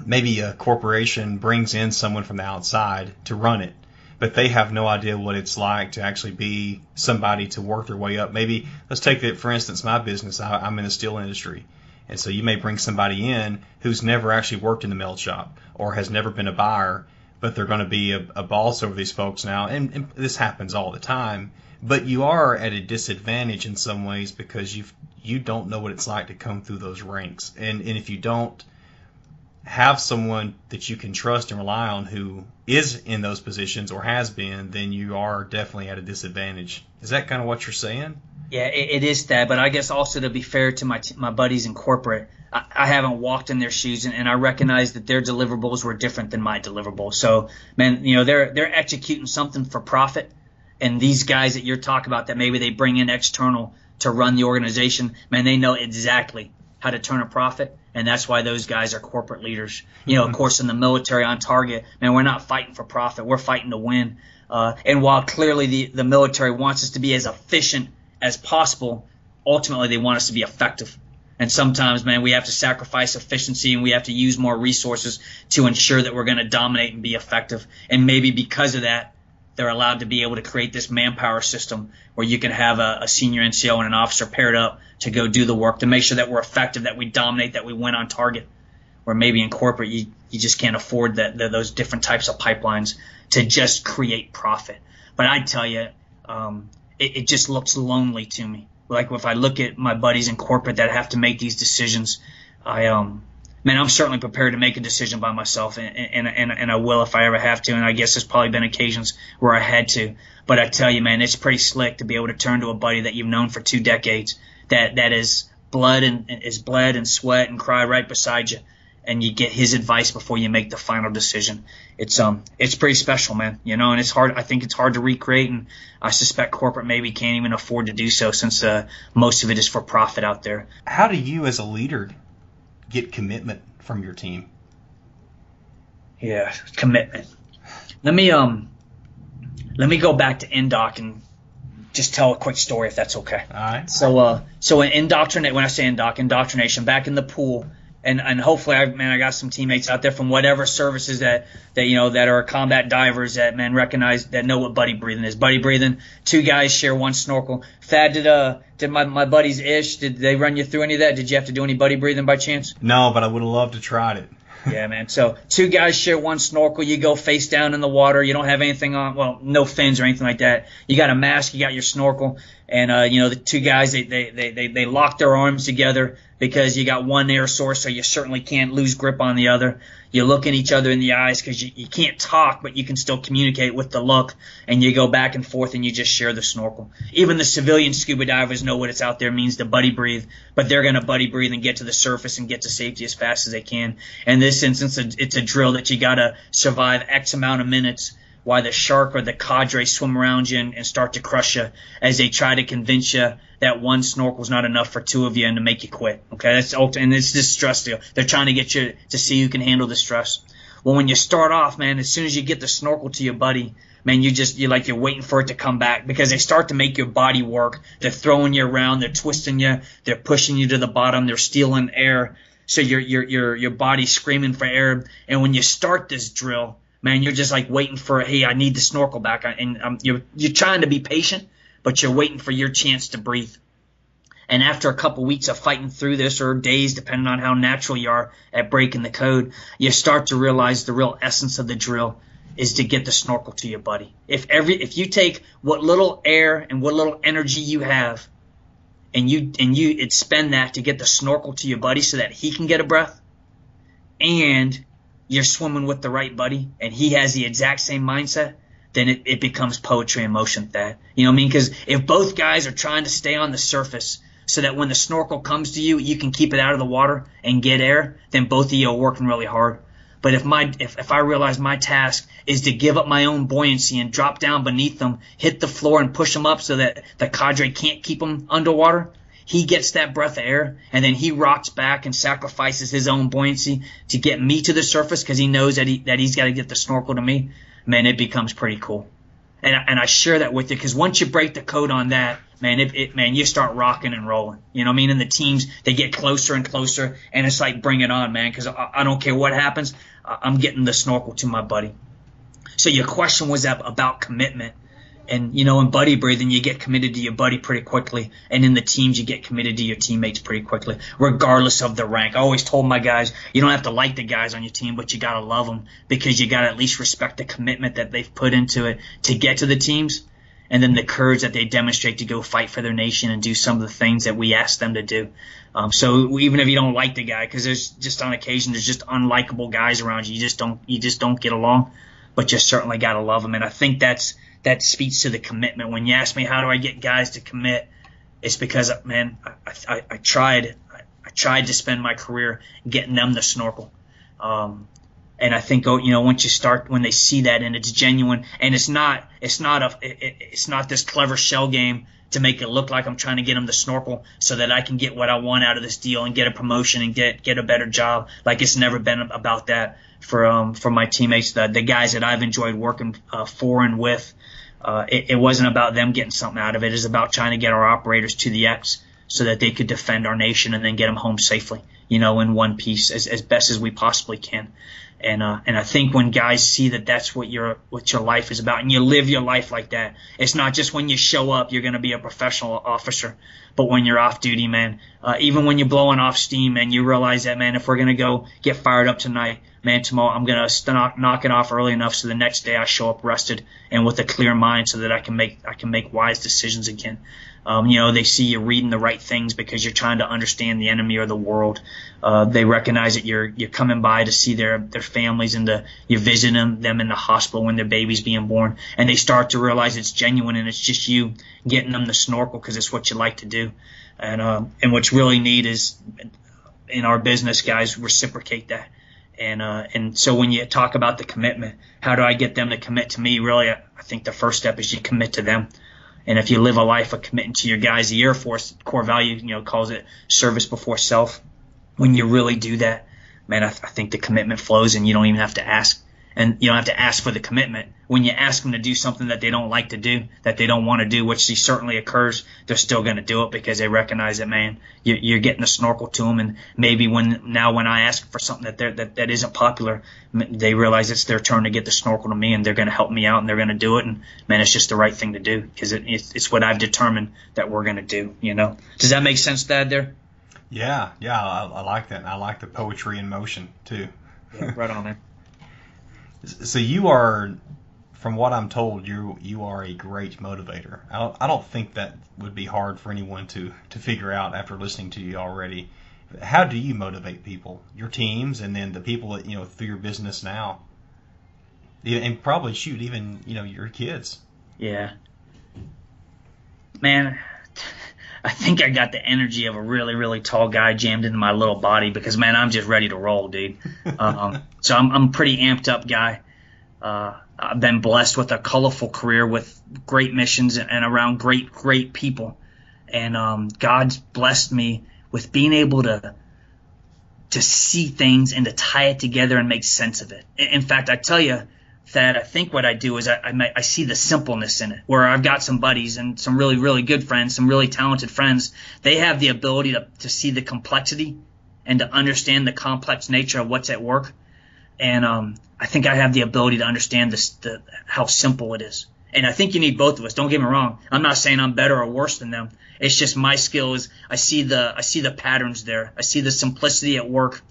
Maybe a corporation brings in someone from the outside to run it, but they have no idea what it's like to actually be somebody to work their way up. Maybe, let's take it, for instance, my business. I'm in the steel industry. And so you may bring somebody in who's never actually worked in the melt shop or has never been a buyer, but they're going to be a boss over these folks now. And this happens all the time. But you are at a disadvantage in some ways because you don't know what it's like to come through those ranks. And if you don't have someone that you can trust and rely on who is in those positions or has been, then you are definitely at a disadvantage. Is that kind of what you're saying? Yeah, it is that. But I guess also, to be fair to my buddies in corporate, I haven't walked in their shoes, and I recognize that their deliverables were different than my deliverables. So, man, they're executing something for profit, and these guys that you're talking about that maybe they bring in external to run the organization, man, they know exactly how to turn a profit. And that's why those guys are corporate leaders. Of course, in the military on target, man, we're not fighting for profit. We're fighting to win. And while clearly the military wants us to be as efficient as possible, ultimately they want us to be effective. And sometimes, man, we have to sacrifice efficiency and we have to use more resources to ensure that we're going to dominate and be effective. And maybe because of that, they're allowed to be able to create this manpower system where you can have a senior NCO and an officer paired up to go do the work to make sure that we're effective, that we dominate, that we win on target. Where maybe in corporate you just can't afford those different types of pipelines to just create profit. But I tell you, it just looks lonely to me. Like if I look at my buddies in corporate that have to make these decisions, I'm certainly prepared to make a decision by myself, and I will if I ever have to. And I guess there's probably been occasions where I had to. But I tell you, man, it's pretty slick to be able to turn to a buddy that you've known for 2 decades, that is blood and is bled and sweat and cry right beside you, and you get his advice before you make the final decision. It's pretty special, man. And it's hard. I think it's hard to recreate, and I suspect corporate maybe can't even afford to do so since most of it is for profit out there. How do you, as a leader, get commitment from your team? Yeah, commitment. Let me go back to NDOC and just tell a quick story, if that's okay. All right. So in indoctrinate, when I say indoctrination, back in the pool, and hopefully I got some teammates out there from whatever services that are combat divers that recognize, that know what buddy breathing is. Buddy breathing, 2 guys share 1 snorkel. Thad, did my buddies did they run you through any of that? Did you have to do any buddy breathing by chance? No, but I would have loved to try it. Yeah, man. So 2 guys share 1 snorkel. You go face down in the water. You don't have anything on. Well, no fins or anything like that. You got a mask. You got your snorkel. And the 2 guys they lock their arms together because you got 1 air source, so you certainly can't lose grip on the other. You look at each other in the eyes because you can't talk, but you can still communicate with the look. And you go back and forth and you just share the snorkel. Even the civilian scuba divers know what it's out there means to buddy breathe, but they're going to buddy breathe and get to the surface and get to safety as fast as they can. In this instance, it's a drill that you got to survive X amount of minutes while the shark or the cadre swim around you and start to crush you as they try to convince you that 1 snorkel is not enough for 2 of you and to make you quit. Okay, and it's this stress deal. They're trying to get you to see who can handle the stress. Well, when you start off, man, as soon as you get the snorkel to your buddy, man, you're waiting for it to come back because they start to make your body work. They're throwing you around, they're twisting you, they're pushing you to the bottom, they're stealing air. So your body's screaming for air. And when you start this drill, man, you're just like waiting for, hey, I need the snorkel back. And you're trying to be patient, but you're waiting for your chance to breathe. And after a couple weeks of fighting through this, or days, depending on how natural you are at breaking the code, you start to realize the real essence of the drill is to get the snorkel to your buddy. If you take what little air and what little energy you have, and you spend that to get the snorkel to your buddy so that he can get a breath, and you're swimming with the right buddy, and he has the exact same mindset, then it becomes poetry in motion, Thad. You know what I mean? Because if both guys are trying to stay on the surface so that when the snorkel comes to you, you can keep it out of the water and get air, then both of you are working really hard. But if I realize my task is to give up my own buoyancy and drop down beneath them, hit the floor and push them up so that the cadre can't keep them underwater, he gets that breath of air, and then he rocks back and sacrifices his own buoyancy to get me to the surface because he knows that he's got to get the snorkel to me. Man, it becomes pretty cool. And I share that with you because once you break the code on that, man, you start rocking and rolling. You know what I mean? And the teams, they get closer and closer, and it's like, bring it on, man, because I don't care what happens. I'm getting the snorkel to my buddy. So your question was about commitment. And, in buddy breathing, you get committed to your buddy pretty quickly. And in the teams, you get committed to your teammates pretty quickly, regardless of the rank. I always told my guys, you don't have to like the guys on your team, but you got to love them because you got to at least respect the commitment that they've put into it to get to the teams, and then the courage that they demonstrate to go fight for their nation and do some of the things that we ask them to do. So even if you don't like the guy, because there's just on occasion, there's just unlikable guys around you. You just don't get along, but you certainly got to love them. And I think that speaks to the commitment. When you ask me how do I get guys to commit, it's because, man, I tried to spend my career getting them the snorkel. And I think, when they see that and it's genuine, and it's not this clever shell game to make it look like I'm trying to get them to snorkel so that I can get what I want out of this deal and get a promotion and get a better job. Like, it's never been about that for my teammates, the guys that I've enjoyed working for and with. It wasn't about them getting something out of it. It was about trying to get our operators to the X so that they could defend our nation and then get them home safely, in one piece as best as we possibly can. And I think when guys see that that's what your life is about, and you live your life like that, it's not just when you show up you're going to be a professional officer, but when you're off duty, man, even when you're blowing off steam, man, you realize that, man, if we're going to go get fired up tonight, man, tomorrow I'm going to knock it off early enough so the next day I show up rested and with a clear mind so that I can make wise decisions again. They see you reading the right things because you're trying to understand the enemy or the world. They recognize that you're coming by to see their families and you're visiting them in the hospital when their baby's being born, and they start to realize it's genuine and it's just you getting them to snorkel because it's what you like to do. And what's really neat is in our business, guys reciprocate that. And so when you talk about the commitment, how do I get them to commit to me? Really, I think the first step is you commit to them. And if you live a life of committing to your guys, the Air Force core value, calls it service before self. When you really do that, man, I think the commitment flows and you don't even have to ask. And you don't have to ask for the commitment. When you ask them to do something that they don't like to do, that they don't want to do, which certainly occurs, they're still going to do it because they recognize that, man, you're getting a snorkel to them. And maybe when I ask for something that isn't popular, they realize it's their turn to get the snorkel to me, and they're going to help me out and they're going to do it. And man, it's just the right thing to do because it's what I've determined that we're going to do. Does that make sense, Dad? There? Yeah, I like that. And I like the poetry in motion too. Yeah, right on, man. So you are, from what I'm told, you are a great motivator. I don't think that would be hard for anyone to figure out after listening to you already. How do you motivate people, your teams, and then the people that through your business now, and probably even your kids? Yeah, man, I think I got the energy of a really, really tall guy jammed into my little body because, man, I'm just ready to roll, dude. So I'm a pretty amped up guy. I've been blessed with a colorful career with great missions and around great people. And God's blessed me with being able to see things and to tie it together and make sense of it. In fact, I tell you, that I think what I do is I see the simpleness in it, where I've got some buddies and some really, really good friends, some really talented friends. They have the ability to see the complexity and to understand the complex nature of what's at work. And I think I have the ability to understand how simple it is. And I think you need both of us. Don't get me wrong. I'm not saying I'm better or worse than them. It's just my skill is I see the patterns there. I see the simplicity at work,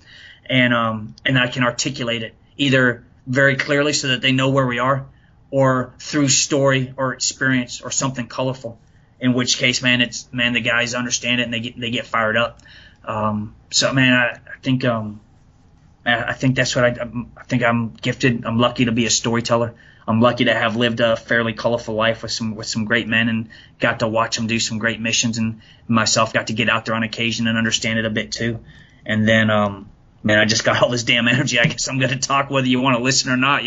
and I can articulate it either very clearly so that they know where we are, or through story or experience or something colorful. In which case, man, the guys understand it and they get fired up. So, man, I think that's what I think I'm gifted. I'm lucky to be a storyteller. I'm lucky to have lived a fairly colorful life with some great men and got to watch them do some great missions, and myself got to get out there on occasion and understand it a bit too. And then, man, I just got all this damn energy. I guess I'm going to talk whether you want to listen or not,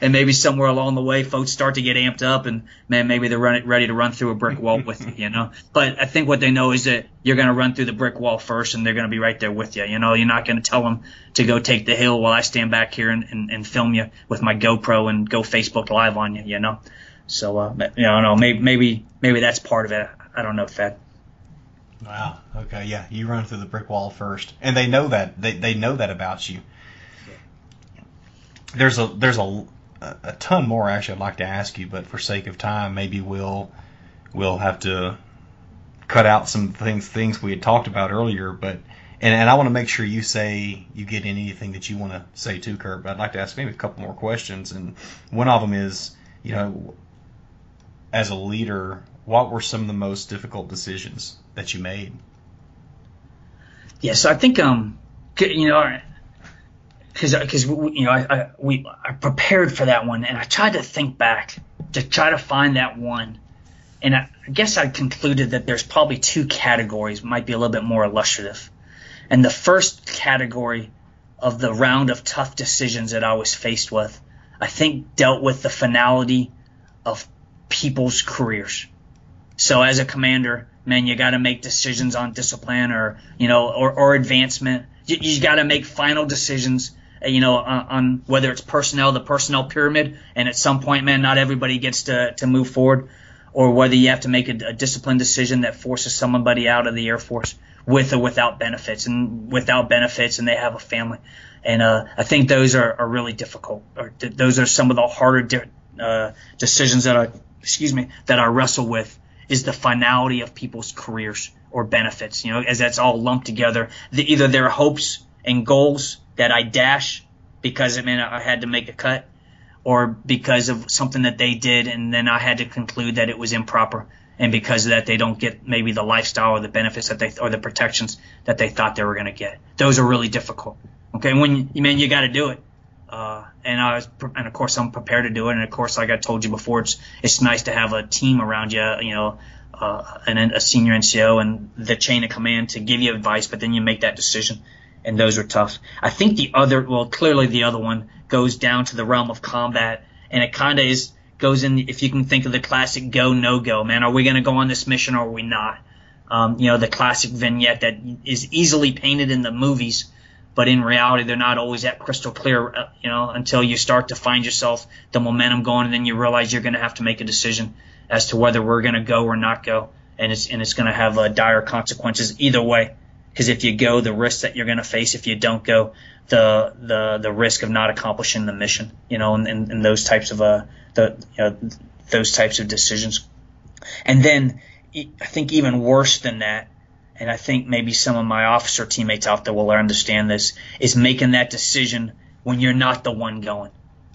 and maybe somewhere along the way folks start to get amped up and, man, maybe they're ready to run through a brick wall with you, But I think what they know is that you're going to run through the brick wall first and they're going to be right there with you. You're not going to tell them to go take the hill while I stand back here and film you with my GoPro and go Facebook Live on you, So, maybe that's part of it. I don't know, Thad. Wow. Okay. Yeah. You run through the brick wall first, and they know that. They know that about you. There's a ton more actually I'd like to ask you, but for sake of time, maybe we'll have to cut out some things we had talked about earlier. But and I want to make sure you get anything that you want to say too, Kurt. But I'd like to ask maybe a couple more questions, and one of them is, as a leader, what were some of the most difficult decisions that you made? Yeah, so I think because I prepared for that one, and I tried to think back to try to find that one, and I guess I concluded that there's probably two categories, might be a little bit more illustrative. And the first category of the round of tough decisions that I was faced with, I think dealt with the finality of people's careers. So as a commander, man, you got to make decisions on discipline or advancement. You got to make final decisions, on whether it's the personnel pyramid, and at some point, man, not everybody gets to move forward, or whether you have to make a discipline decision that forces somebody out of the Air Force with or without benefits, and they have a family. And I think those are really difficult. Those are some of the harder decisions that I wrestle with, is the finality of people's careers or benefits, as that's all lumped together. Either their hopes and goals that I dash because I had to make a cut, or because of something that they did and then I had to conclude that it was improper, and because of that they don't get maybe the lifestyle or the benefits or the protections that they thought they were going to get. Those are really difficult. Okay, you got to do it. And of course I'm prepared to do it. And of course, like I told you before, it's nice to have a team around you, and a senior NCO and the chain of command to give you advice, but then you make that decision. And those are tough. I think clearly the other one goes down to the realm of combat, and it kind of goes in, if you can think of the classic go, no go, man. Are we going to go on this mission or are we not? The classic vignette that is easily painted in the movies, but in reality, they're not always that crystal clear, until you start to find yourself the momentum going, and then you realize you're going to have to make a decision as to whether we're going to go or not go. And it's going to have dire consequences either way. Because if you go, the risks that you're going to face. If you don't go, the risk of not accomplishing the mission, and those types of those types of decisions. And then I think even worse than that, and I think maybe some of my officer teammates out there will understand this, is making that decision when you're not the one going.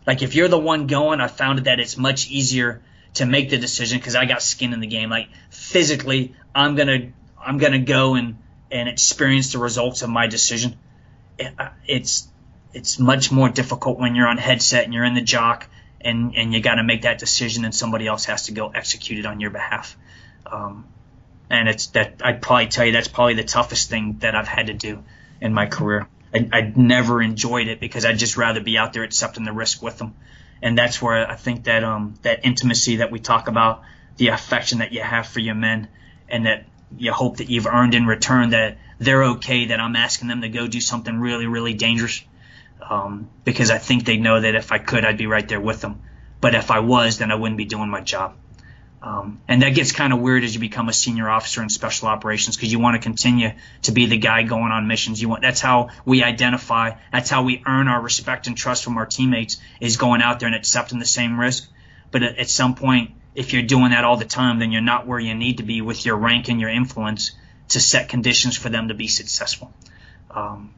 Like if you're the one going, I found that it's much easier to make the decision because I got skin in the game. Like physically, I'm gonna go and experience the results of my decision. It's much more difficult when you're on headset and you're in the jock and you got to make that decision and somebody else has to go execute it on your behalf. And I'd probably tell you that's probably the toughest thing that I've had to do in my career. I'd never enjoyed it because I'd just rather be out there accepting the risk with them. And that's where I think that that intimacy that we talk about, the affection that you have for your men, and that you hope that you've earned in return, that they're okay that I'm asking them to go do something really, really dangerous, because I think they know that if I could, I'd be right there with them. But if I was, then I wouldn't be doing my job. And that gets kind of weird as you become a senior officer in special operations, because you want to continue to be the guy going on missions. That's how we identify. That's how we earn our respect and trust from our teammates, is going out there and accepting the same risk. But at some point, if you're doing that all the time, then you're not where you need to be with your rank and your influence to set conditions for them to be successful. Man,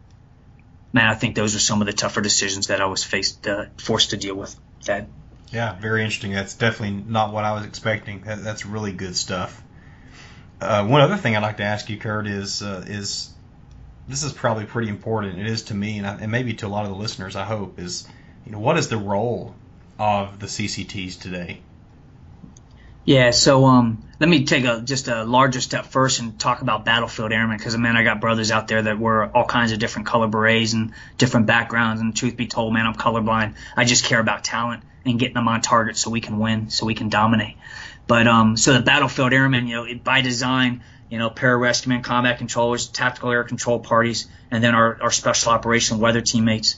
I think those are some of the tougher decisions that I was forced to deal with, Thad. Yeah, very interesting. That's definitely not what I was expecting. That's really good stuff. One other thing I'd like to ask you, Kurt, is this is probably pretty important. It is to me, and maybe to a lot of the listeners, I hope, is what is the role of the CCTs today? Yeah, so let me take just a larger step first and talk about battlefield airmen, because, man, I got brothers out there that wear all kinds of different color berets and different backgrounds, and truth be told, man, I'm colorblind. I just care about talent and getting them on target so we can win, so we can dominate. But so the battlefield airmen, by design, pararescuemen, combat controllers, tactical air control parties, and then our special operation weather teammates.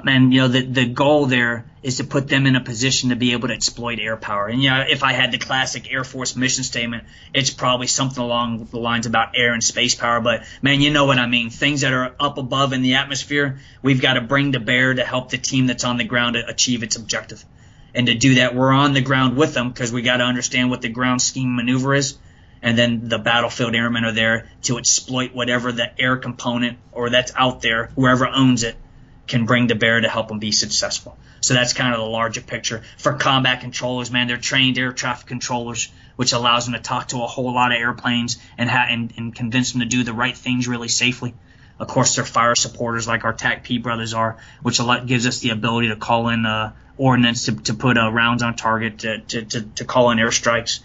Man, the goal there is to put them in a position to be able to exploit air power. And, if I had the classic Air Force mission statement, it's probably something along the lines about air and space power. But, man, you know what I mean. Things that are up above in the atmosphere, we've got to bring to bear to help the team that's on the ground to achieve its objective. And to do that, we're on the ground with them because we got to understand what the ground scheme maneuver is. And then the battlefield airmen are there to exploit whatever the air component or that's out there, whoever owns it, can bring to bear to help them be successful. So that's kind of the larger picture. For combat controllers, man, they're trained air traffic controllers, which allows them to talk to a whole lot of airplanes and convince them to do the right things really safely. Of course, they're fire supporters like our TAC-P brothers are, which gives us the ability to call in ordnance to put rounds on target, to call in airstrikes,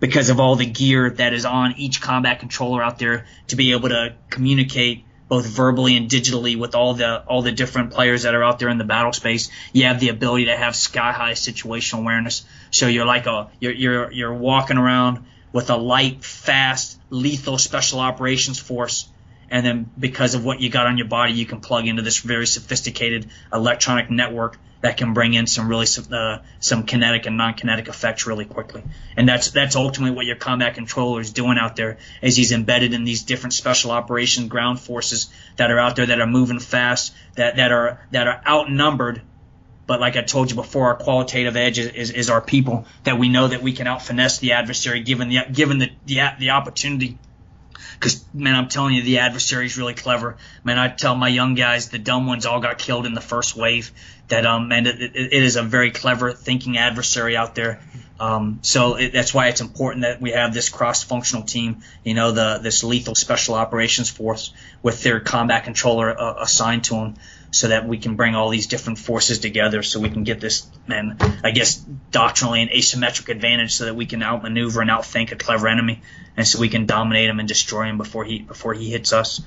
because of all the gear that is on each combat controller out there to be able to communicate both verbally and digitally with all the different players that are out there in the battle space. You have the ability to have sky high situational awareness. So you're like you're walking around with a light, fast, lethal special operations force. And then because of what you got on your body, you can plug into this very sophisticated electronic network that can bring in some really some kinetic and non-kinetic effects really quickly. And that's ultimately what your combat controller is doing out there, is he's embedded in these different special operations ground forces that are out there, that are moving fast, that are outnumbered. But like I told you before, our qualitative edge is our people, that we know that we can out-finesse the adversary given the opportunity. Because, man, I'm telling you, the adversary is really clever. Man, I tell my young guys, the dumb ones all got killed in the first wave. That, man, it is a very clever thinking adversary out there. So that's why it's important that we have this cross-functional team, this lethal special operations force with their combat controller assigned to them, so that we can bring all these different forces together, so we can get this, man, I guess, doctrinally an asymmetric advantage, so that we can outmaneuver and outthink a clever enemy, and so we can dominate him and destroy him before he hits us.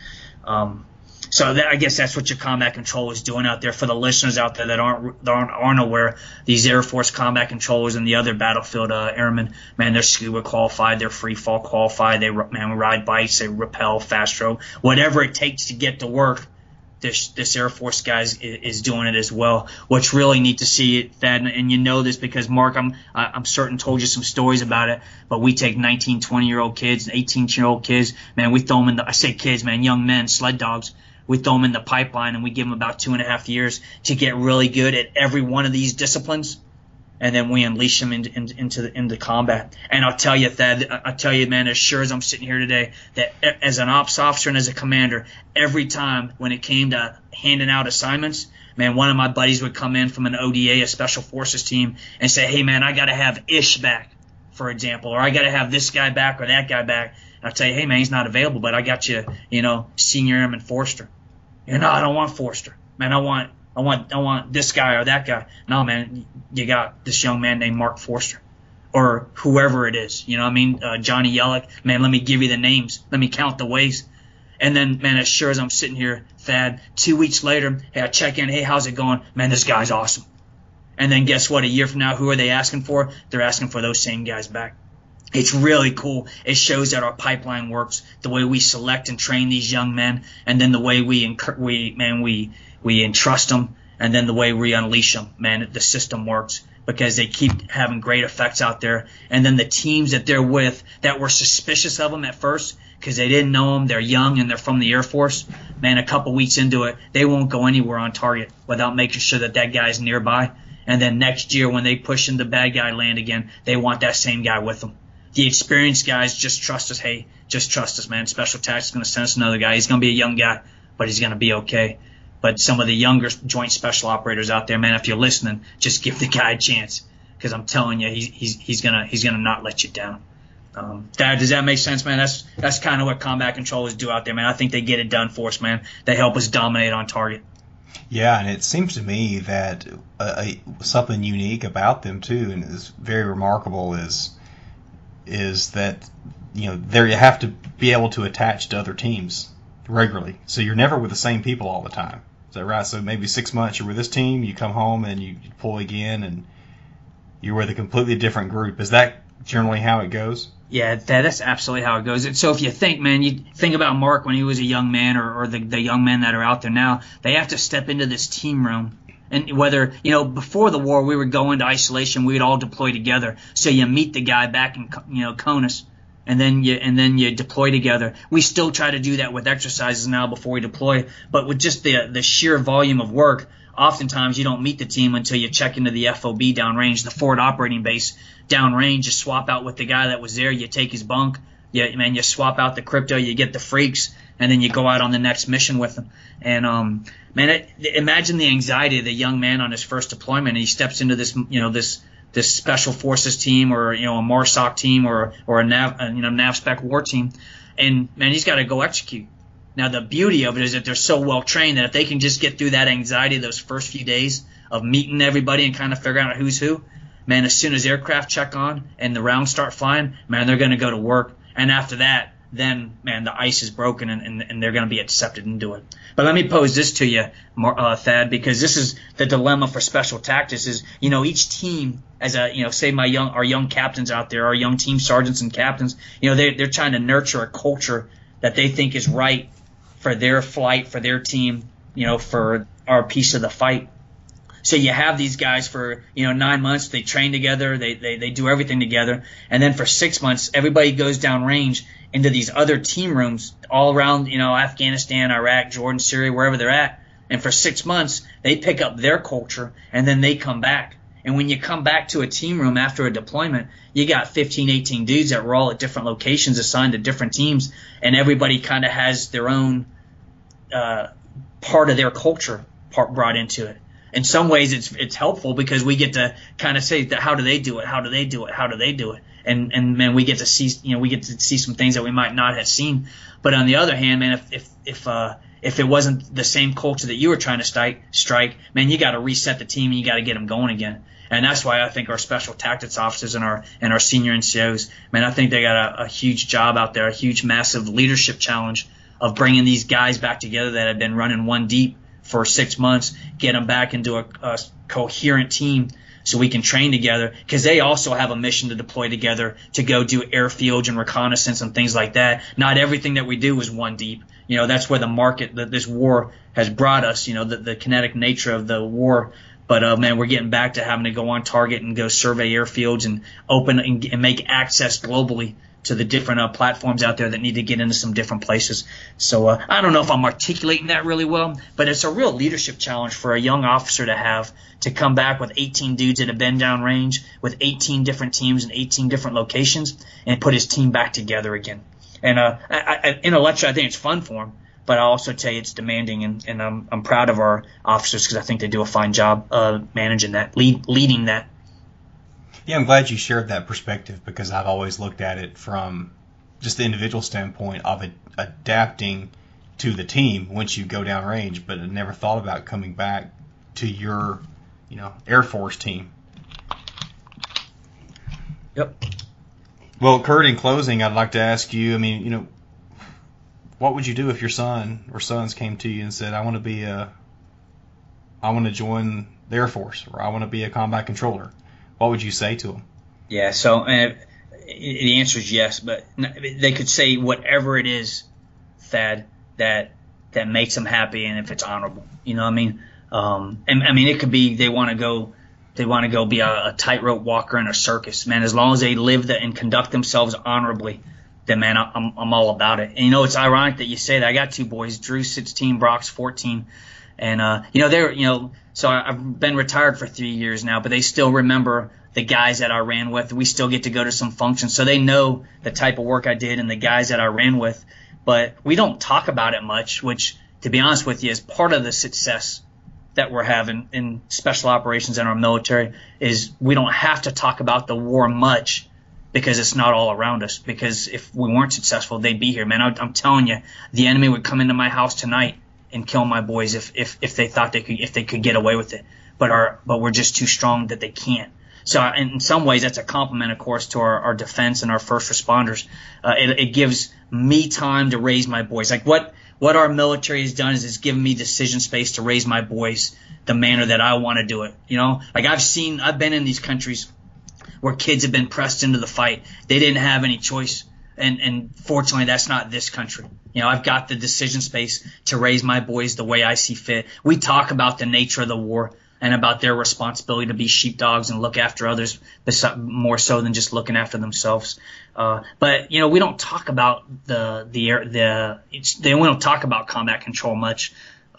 So I guess that's what your combat controller is doing out there. For the listeners out there that aren't aware, these Air Force combat controllers and the other battlefield airmen, man, they're scuba qualified, they're free fall qualified, they ride bikes, they rappel, fast throw, whatever it takes to get to work. This Air Force guy is doing it as well. What's really neat to see, Thad, and you know this because Mark, I'm certain told you some stories about it, but we take 19, 20-year-old kids, 18-year-old kids, man, we throw them I say kids, man, young men, sled dogs. We throw them in the pipeline and we give them about 2.5 years to get really good at every one of these disciplines. And then we unleash them into combat. And I'll tell you, Thad, man, as sure as I'm sitting here today, that as an ops officer and as a commander, every time when it came to handing out assignments, man, one of my buddies would come in from an ODA, a special forces team, and say, hey, man, I got to have Ish back, for example, or I got to have this guy back or that guy back. And I'll tell you, hey, man, he's not available, but I got you, Senior Airman Forster. No, I don't want Forster. Man, I want this guy or that guy. No, man, you got this young man named Mark Forster, or whoever it is. Johnny Yellick. Man, let me give you the names. Let me count the ways. And then, man, as sure as I'm sitting here, Thad, 2 weeks later, hey, I check in. Hey, how's it going? Man, this guy's awesome. And then guess what? A year from now, who are they asking for? They're asking for those same guys back. It's really cool. It shows that our pipeline works, the way we select and train these young men, and then the way we entrust them, and then the way we unleash them. Man, the system works because they keep having great effects out there. And then the teams that they're with that were suspicious of them at first because they didn't know them, they're young and they're from the Air Force, man, a couple weeks into it, they won't go anywhere on target without making sure that guy's nearby. And then next year when they push into bad guy land again, they want that same guy with them. The experienced guys just trust us. Hey, just trust us, man. Special Tactics is going to send us another guy. He's going to be a young guy, but he's going to be okay. But some of the younger joint special operators out there, man, if you're listening, just give the guy a chance, because I'm telling you, he's gonna not let you down. Does that make sense, man? That's kind of what combat controllers do out there, man. I think they get it done for us, man. They help us dominate on target. Yeah, and it seems to me that something unique about them too, and is very remarkable, is that there you have to be able to attach to other teams regularly, so you're never with the same people all the time. Is that right? So maybe 6 months you're with this team, you come home and you deploy again, and you're with a completely different group. Is that generally how it goes? Yeah, that's absolutely how it goes. And so if you think, man, you think about Mark when he was a young man, or the young men that are out there now, they have to step into this team room. And whether, before the war, we would go into isolation, we would all deploy together. So you meet the guy back in, CONUS, and then you deploy together. We still try to do that with exercises now before we deploy, but with just the sheer volume of work, oftentimes you don't meet the team until you check into the FOB downrange, the forward operating base downrange. You swap out with the guy that was there, you take his bunk, you swap out the crypto, you get the freaks, and then you go out on the next mission with them. And imagine the anxiety of the young man on his first deployment, and he steps into this this special forces team, or a MARSOC team, or a NAVSPEC war team, and man, he's got to go execute. Now the beauty of it is that they're so well trained that if they can just get through that anxiety those first few days of meeting everybody and kind of figuring out who's who, man, as soon as aircraft check on and the rounds start flying, man, they're going to go to work. And after that, then, man, the ice is broken and they're going to be accepted into it. But let me pose this to you, Thad, because this is the dilemma for special tactics is, each team as say our young captains out there, our young team sergeants and captains, they're trying to nurture a culture that they think is right for their flight, for their team, for our piece of the fight. So you have these guys for 9 months. They train together. They do everything together. And then for 6 months, everybody goes down range into these other team rooms all around Afghanistan, Iraq, Jordan, Syria, wherever they're at. And for 6 months, they pick up their culture, and then they come back. And when you come back to a team room after a deployment, you got 15, 18 dudes that were all at different locations assigned to different teams, and everybody kind of has their own part of their culture brought into it. In some ways, it's helpful because we get to kind of say that how do they do it? How do they do it? How do they do it? And man, we get to see some things that we might not have seen. But on the other hand, man, if it wasn't the same culture that you were trying to strike, man, you got to reset the team and you got to get them going again. And that's why I think our special tactics officers and our senior NCOs, man, I think they got a huge job out there, a huge, massive leadership challenge of bringing these guys back together that have been running one deep for 6 months, get them back into a coherent team so we can train together, because they also have a mission to deploy together to go do airfields and reconnaissance and things like that. Not everything that we do is one deep. That's where the market that this war has brought us, the kinetic nature of the war. But, man, we're getting back to having to go on target and go survey airfields and open and make access globally to the different platforms out there that need to get into some different places. So I don't know if I'm articulating that really well, but it's a real leadership challenge for a young officer to come back with 18 dudes that have been downrange with 18 different teams and 18 different locations and put his team back together again. And intellectually, I think it's fun for him, but I also tell you it's demanding, and I'm proud of our officers because I think they do a fine job managing that, leading that. Yeah, I'm glad you shared that perspective because I've always looked at it from just the individual standpoint of adapting to the team once you go downrange, but I never thought about coming back to your, Air Force team. Yep. Well, Kurt, in closing, I'd like to ask you, what would you do if your son or sons came to you and said, I want to join the Air Force, or I want to be a combat controller? What would you say to them? Yeah, so the answer is yes, but they could say whatever it is, Thad, that makes them happy, and if it's honorable, And it could be they want to go be a tightrope walker in a circus, man. As long as they live and conduct themselves honorably, then man, I'm all about it. And it's ironic that you say that. I got two boys, Drew 16, Brock's 14. And, so I've been retired for 3 years now, but they still remember the guys that I ran with. We still get to go to some functions, so they know the type of work I did and the guys that I ran with. But we don't talk about it much, which, to be honest with you, is part of the success that we're having in special operations in our military is we don't have to talk about the war much because it's not all around us. Because if we weren't successful, they'd be here, man. I'm telling you, the enemy would come into my house tonight and kill my boys if they thought they could get away with it, but we're just too strong that they can't. So in some ways that's a compliment, of course, to our defense and our first responders. It gives me time to raise my boys. Like what our military has done is it's given me decision space to raise my boys the manner that I want to do it. Like I've been in these countries where kids have been pressed into the fight. They didn't have any choice. And fortunately, that's not this country. I've got the decision space to raise my boys the way I see fit. We talk about the nature of the war and about their responsibility to be sheepdogs and look after others more so than just looking after themselves. But we don't talk about we don't talk about combat control much.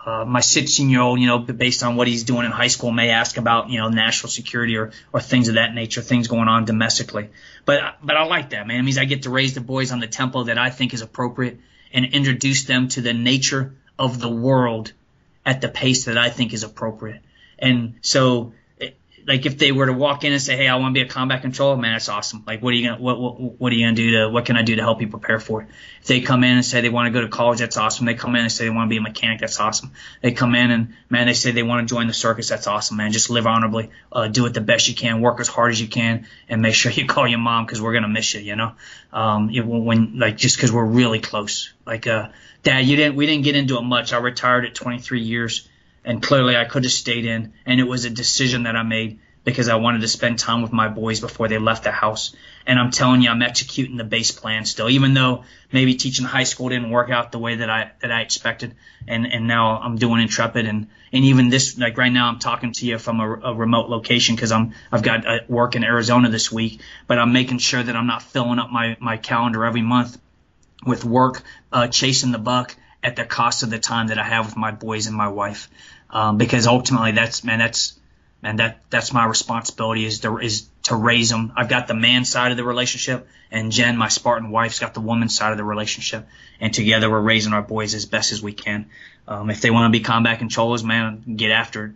My 16-year-old, based on what he's doing in high school, may ask about, national security or things of that nature, things going on domestically. But I like that, man. It means I get to raise the boys on the tempo that I think is appropriate and introduce them to the nature of the world at the pace that I think is appropriate. And so like if they were to walk in and say, "Hey, I want to be a combat controller," man, that's awesome. Like, what are you gonna do what can I do to help you prepare for it? If they come in and say they want to go to college, that's awesome. They come in and say they want to be a mechanic, that's awesome. They come in and, man, they say they want to join the circus, that's awesome, man. Just live honorably, do it the best you can, work as hard as you can, and make sure you call your mom, because we're gonna miss you, just because we're really close. Like, Dad, we didn't get into it much. I retired at 23 years. And clearly I could have stayed in, and it was a decision that I made because I wanted to spend time with my boys before they left the house. And I'm telling you, I'm executing the base plan still, even though maybe teaching high school didn't work out the way that I expected. And now I'm doing Intrepid, and even this, like right now I'm talking to you from a remote location because I've got work in Arizona this week, but I'm making sure that I'm not filling up my calendar every month with work, chasing the buck at the cost of the time that I have with my boys and my wife. Because ultimately that's my responsibility is to raise them. I've got the man side of the relationship, and Jen, my Spartan wife's got the woman side of the relationship, and together we're raising our boys as best as we can. If they want to be combat controllers, man, get after it.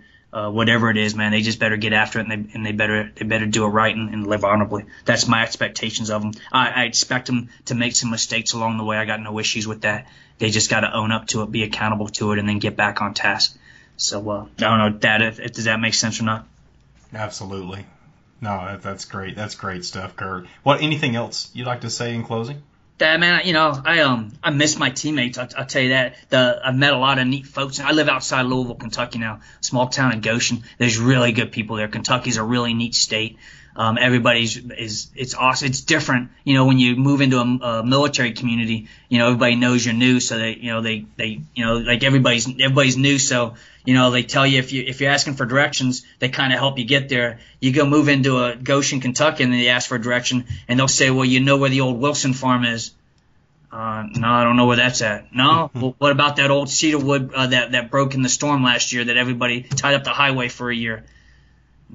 Whatever it is, man, they just better get after it, and they better do it right and live honorably. That's my expectations of them. I expect them to make some mistakes along the way. I got no issues with that. They just got to own up to it, be accountable to it, and then get back on task. So I don't know, Dad, if does that make sense or not? Absolutely. No, that's great. That's great stuff, Kurt. Anything else you'd like to say in closing? Dad, man, I miss my teammates. I'll tell you that. I've met a lot of neat folks. I live outside Louisville, Kentucky now, small town in Goshen. There's really good people there. Kentucky's a really neat state. It's awesome. It's different, when you move into a military community. Everybody knows you're new, so like everybody's new. So they tell you if you're asking for directions, they kind of help you get there. You go move into a Goshen, Kentucky, and they ask for a direction, and they'll say, "Well, you know where the old Wilson farm is." No, I don't know where that's at. No, well, what about that old cedar wood that broke in the storm last year that everybody tied up the highway for a year?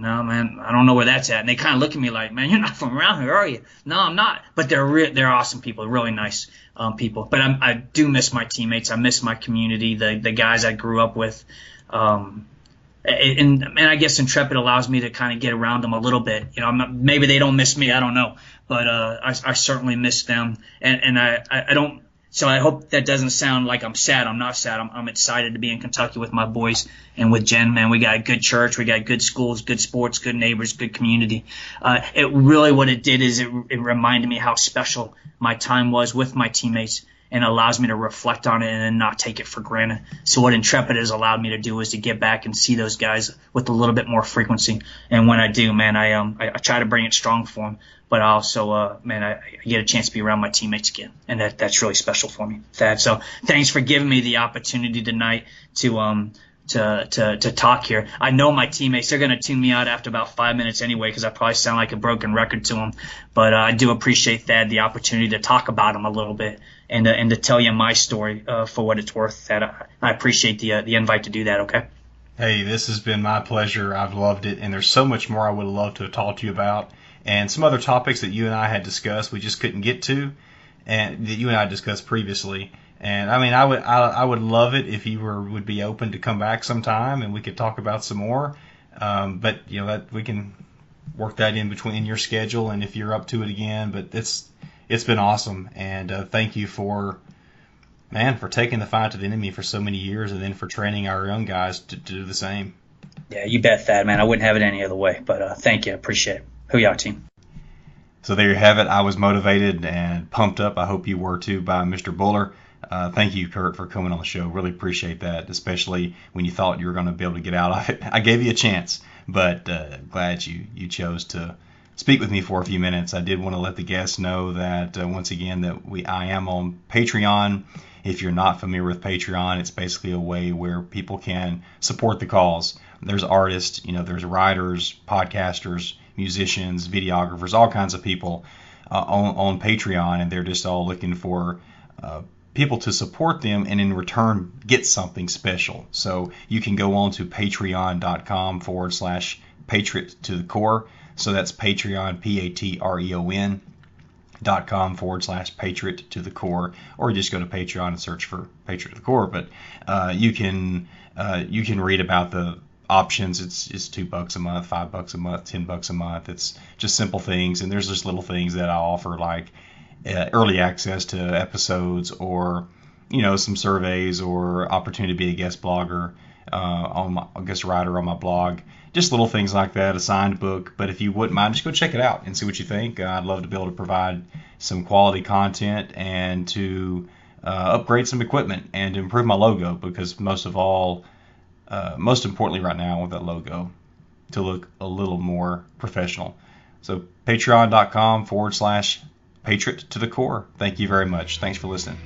No, man, I don't know where that's at. And they kind of look at me like, "Man, you're not from around here, are you?" No, I'm not. But they're awesome people, really nice people. But I do miss my teammates. I miss my community, the guys I grew up with. And I guess Intrepid allows me to kind of get around them a little bit. Maybe they don't miss me. I don't know. But I certainly miss them. And I don't. So I hope that doesn't sound like I'm sad. I'm not sad. I'm excited to be in Kentucky with my boys and with Jen, man. We got a good church. We got good schools, good sports, good neighbors, good community. It really, what it did is it reminded me how special my time was with my teammates, and allows me to reflect on it and not take it for granted. So what Intrepid has allowed me to do is to get back and see those guys with a little bit more frequency. And when I do, man, I try to bring it strong for them. But I also, I get a chance to be around my teammates again, and that's really special for me, Thad. So thanks for giving me the opportunity tonight to talk here. I know my teammates, they're going to tune me out after about 5 minutes anyway, because I probably sound like a broken record to them. But I do appreciate, Thad, the opportunity to talk about them a little bit and to tell you my story for what it's worth. Thad, I appreciate the invite to do that. Okay. Hey, this has been my pleasure. I've loved it, and there's so much more I would love to talk to you about, and some other topics that you and I had discussed we just couldn't get to, and that you and I discussed previously. And I mean, I would love it if you would be open to come back sometime and we could talk about some more. But that we can work that in your schedule, and if you're up to it again. But it's been awesome, and thank you for taking the fight to the enemy for so many years, and then for training our young guys to do the same. Yeah, you bet, Thad, man. I wouldn't have it any other way. But thank you, appreciate it. Hoo-yah, team. So there you have it. I was motivated and pumped up. I hope you were too by Mr. Buller. Thank you, Kurt, for coming on the show. Really appreciate that, especially when you thought you were going to be able to get out of it. I gave you a chance, but glad you chose to speak with me for a few minutes. I did want to let the guests know that, once again, that I am on Patreon. If you're not familiar with Patreon, it's basically a way where people can support the cause. There's artists, there's writers, podcasters, musicians, videographers, all kinds of people on Patreon, and they're just all looking for people to support them and in return get something special. So you can go on to patreon.com/Patriot to the core. So that's Patreon, patreon.com/Patriot to the core, or just go to Patreon and search for Patriot to the core. But you can read about options. It's $2 a month, $5 a month, $10 a month. It's just simple things, and there's just little things that I offer, like early access to episodes, or some surveys, or opportunity to be a guest blogger, a guest writer on my blog. Just little things like that, a signed book. But if you wouldn't mind, just go check it out and see what you think. I'd love to be able to provide some quality content, and to upgrade some equipment, and to improve my logo, because most importantly right now, with that logo, to look a little more professional. So patreon.com/Patriot to the core. Thank you very much. Thanks for listening.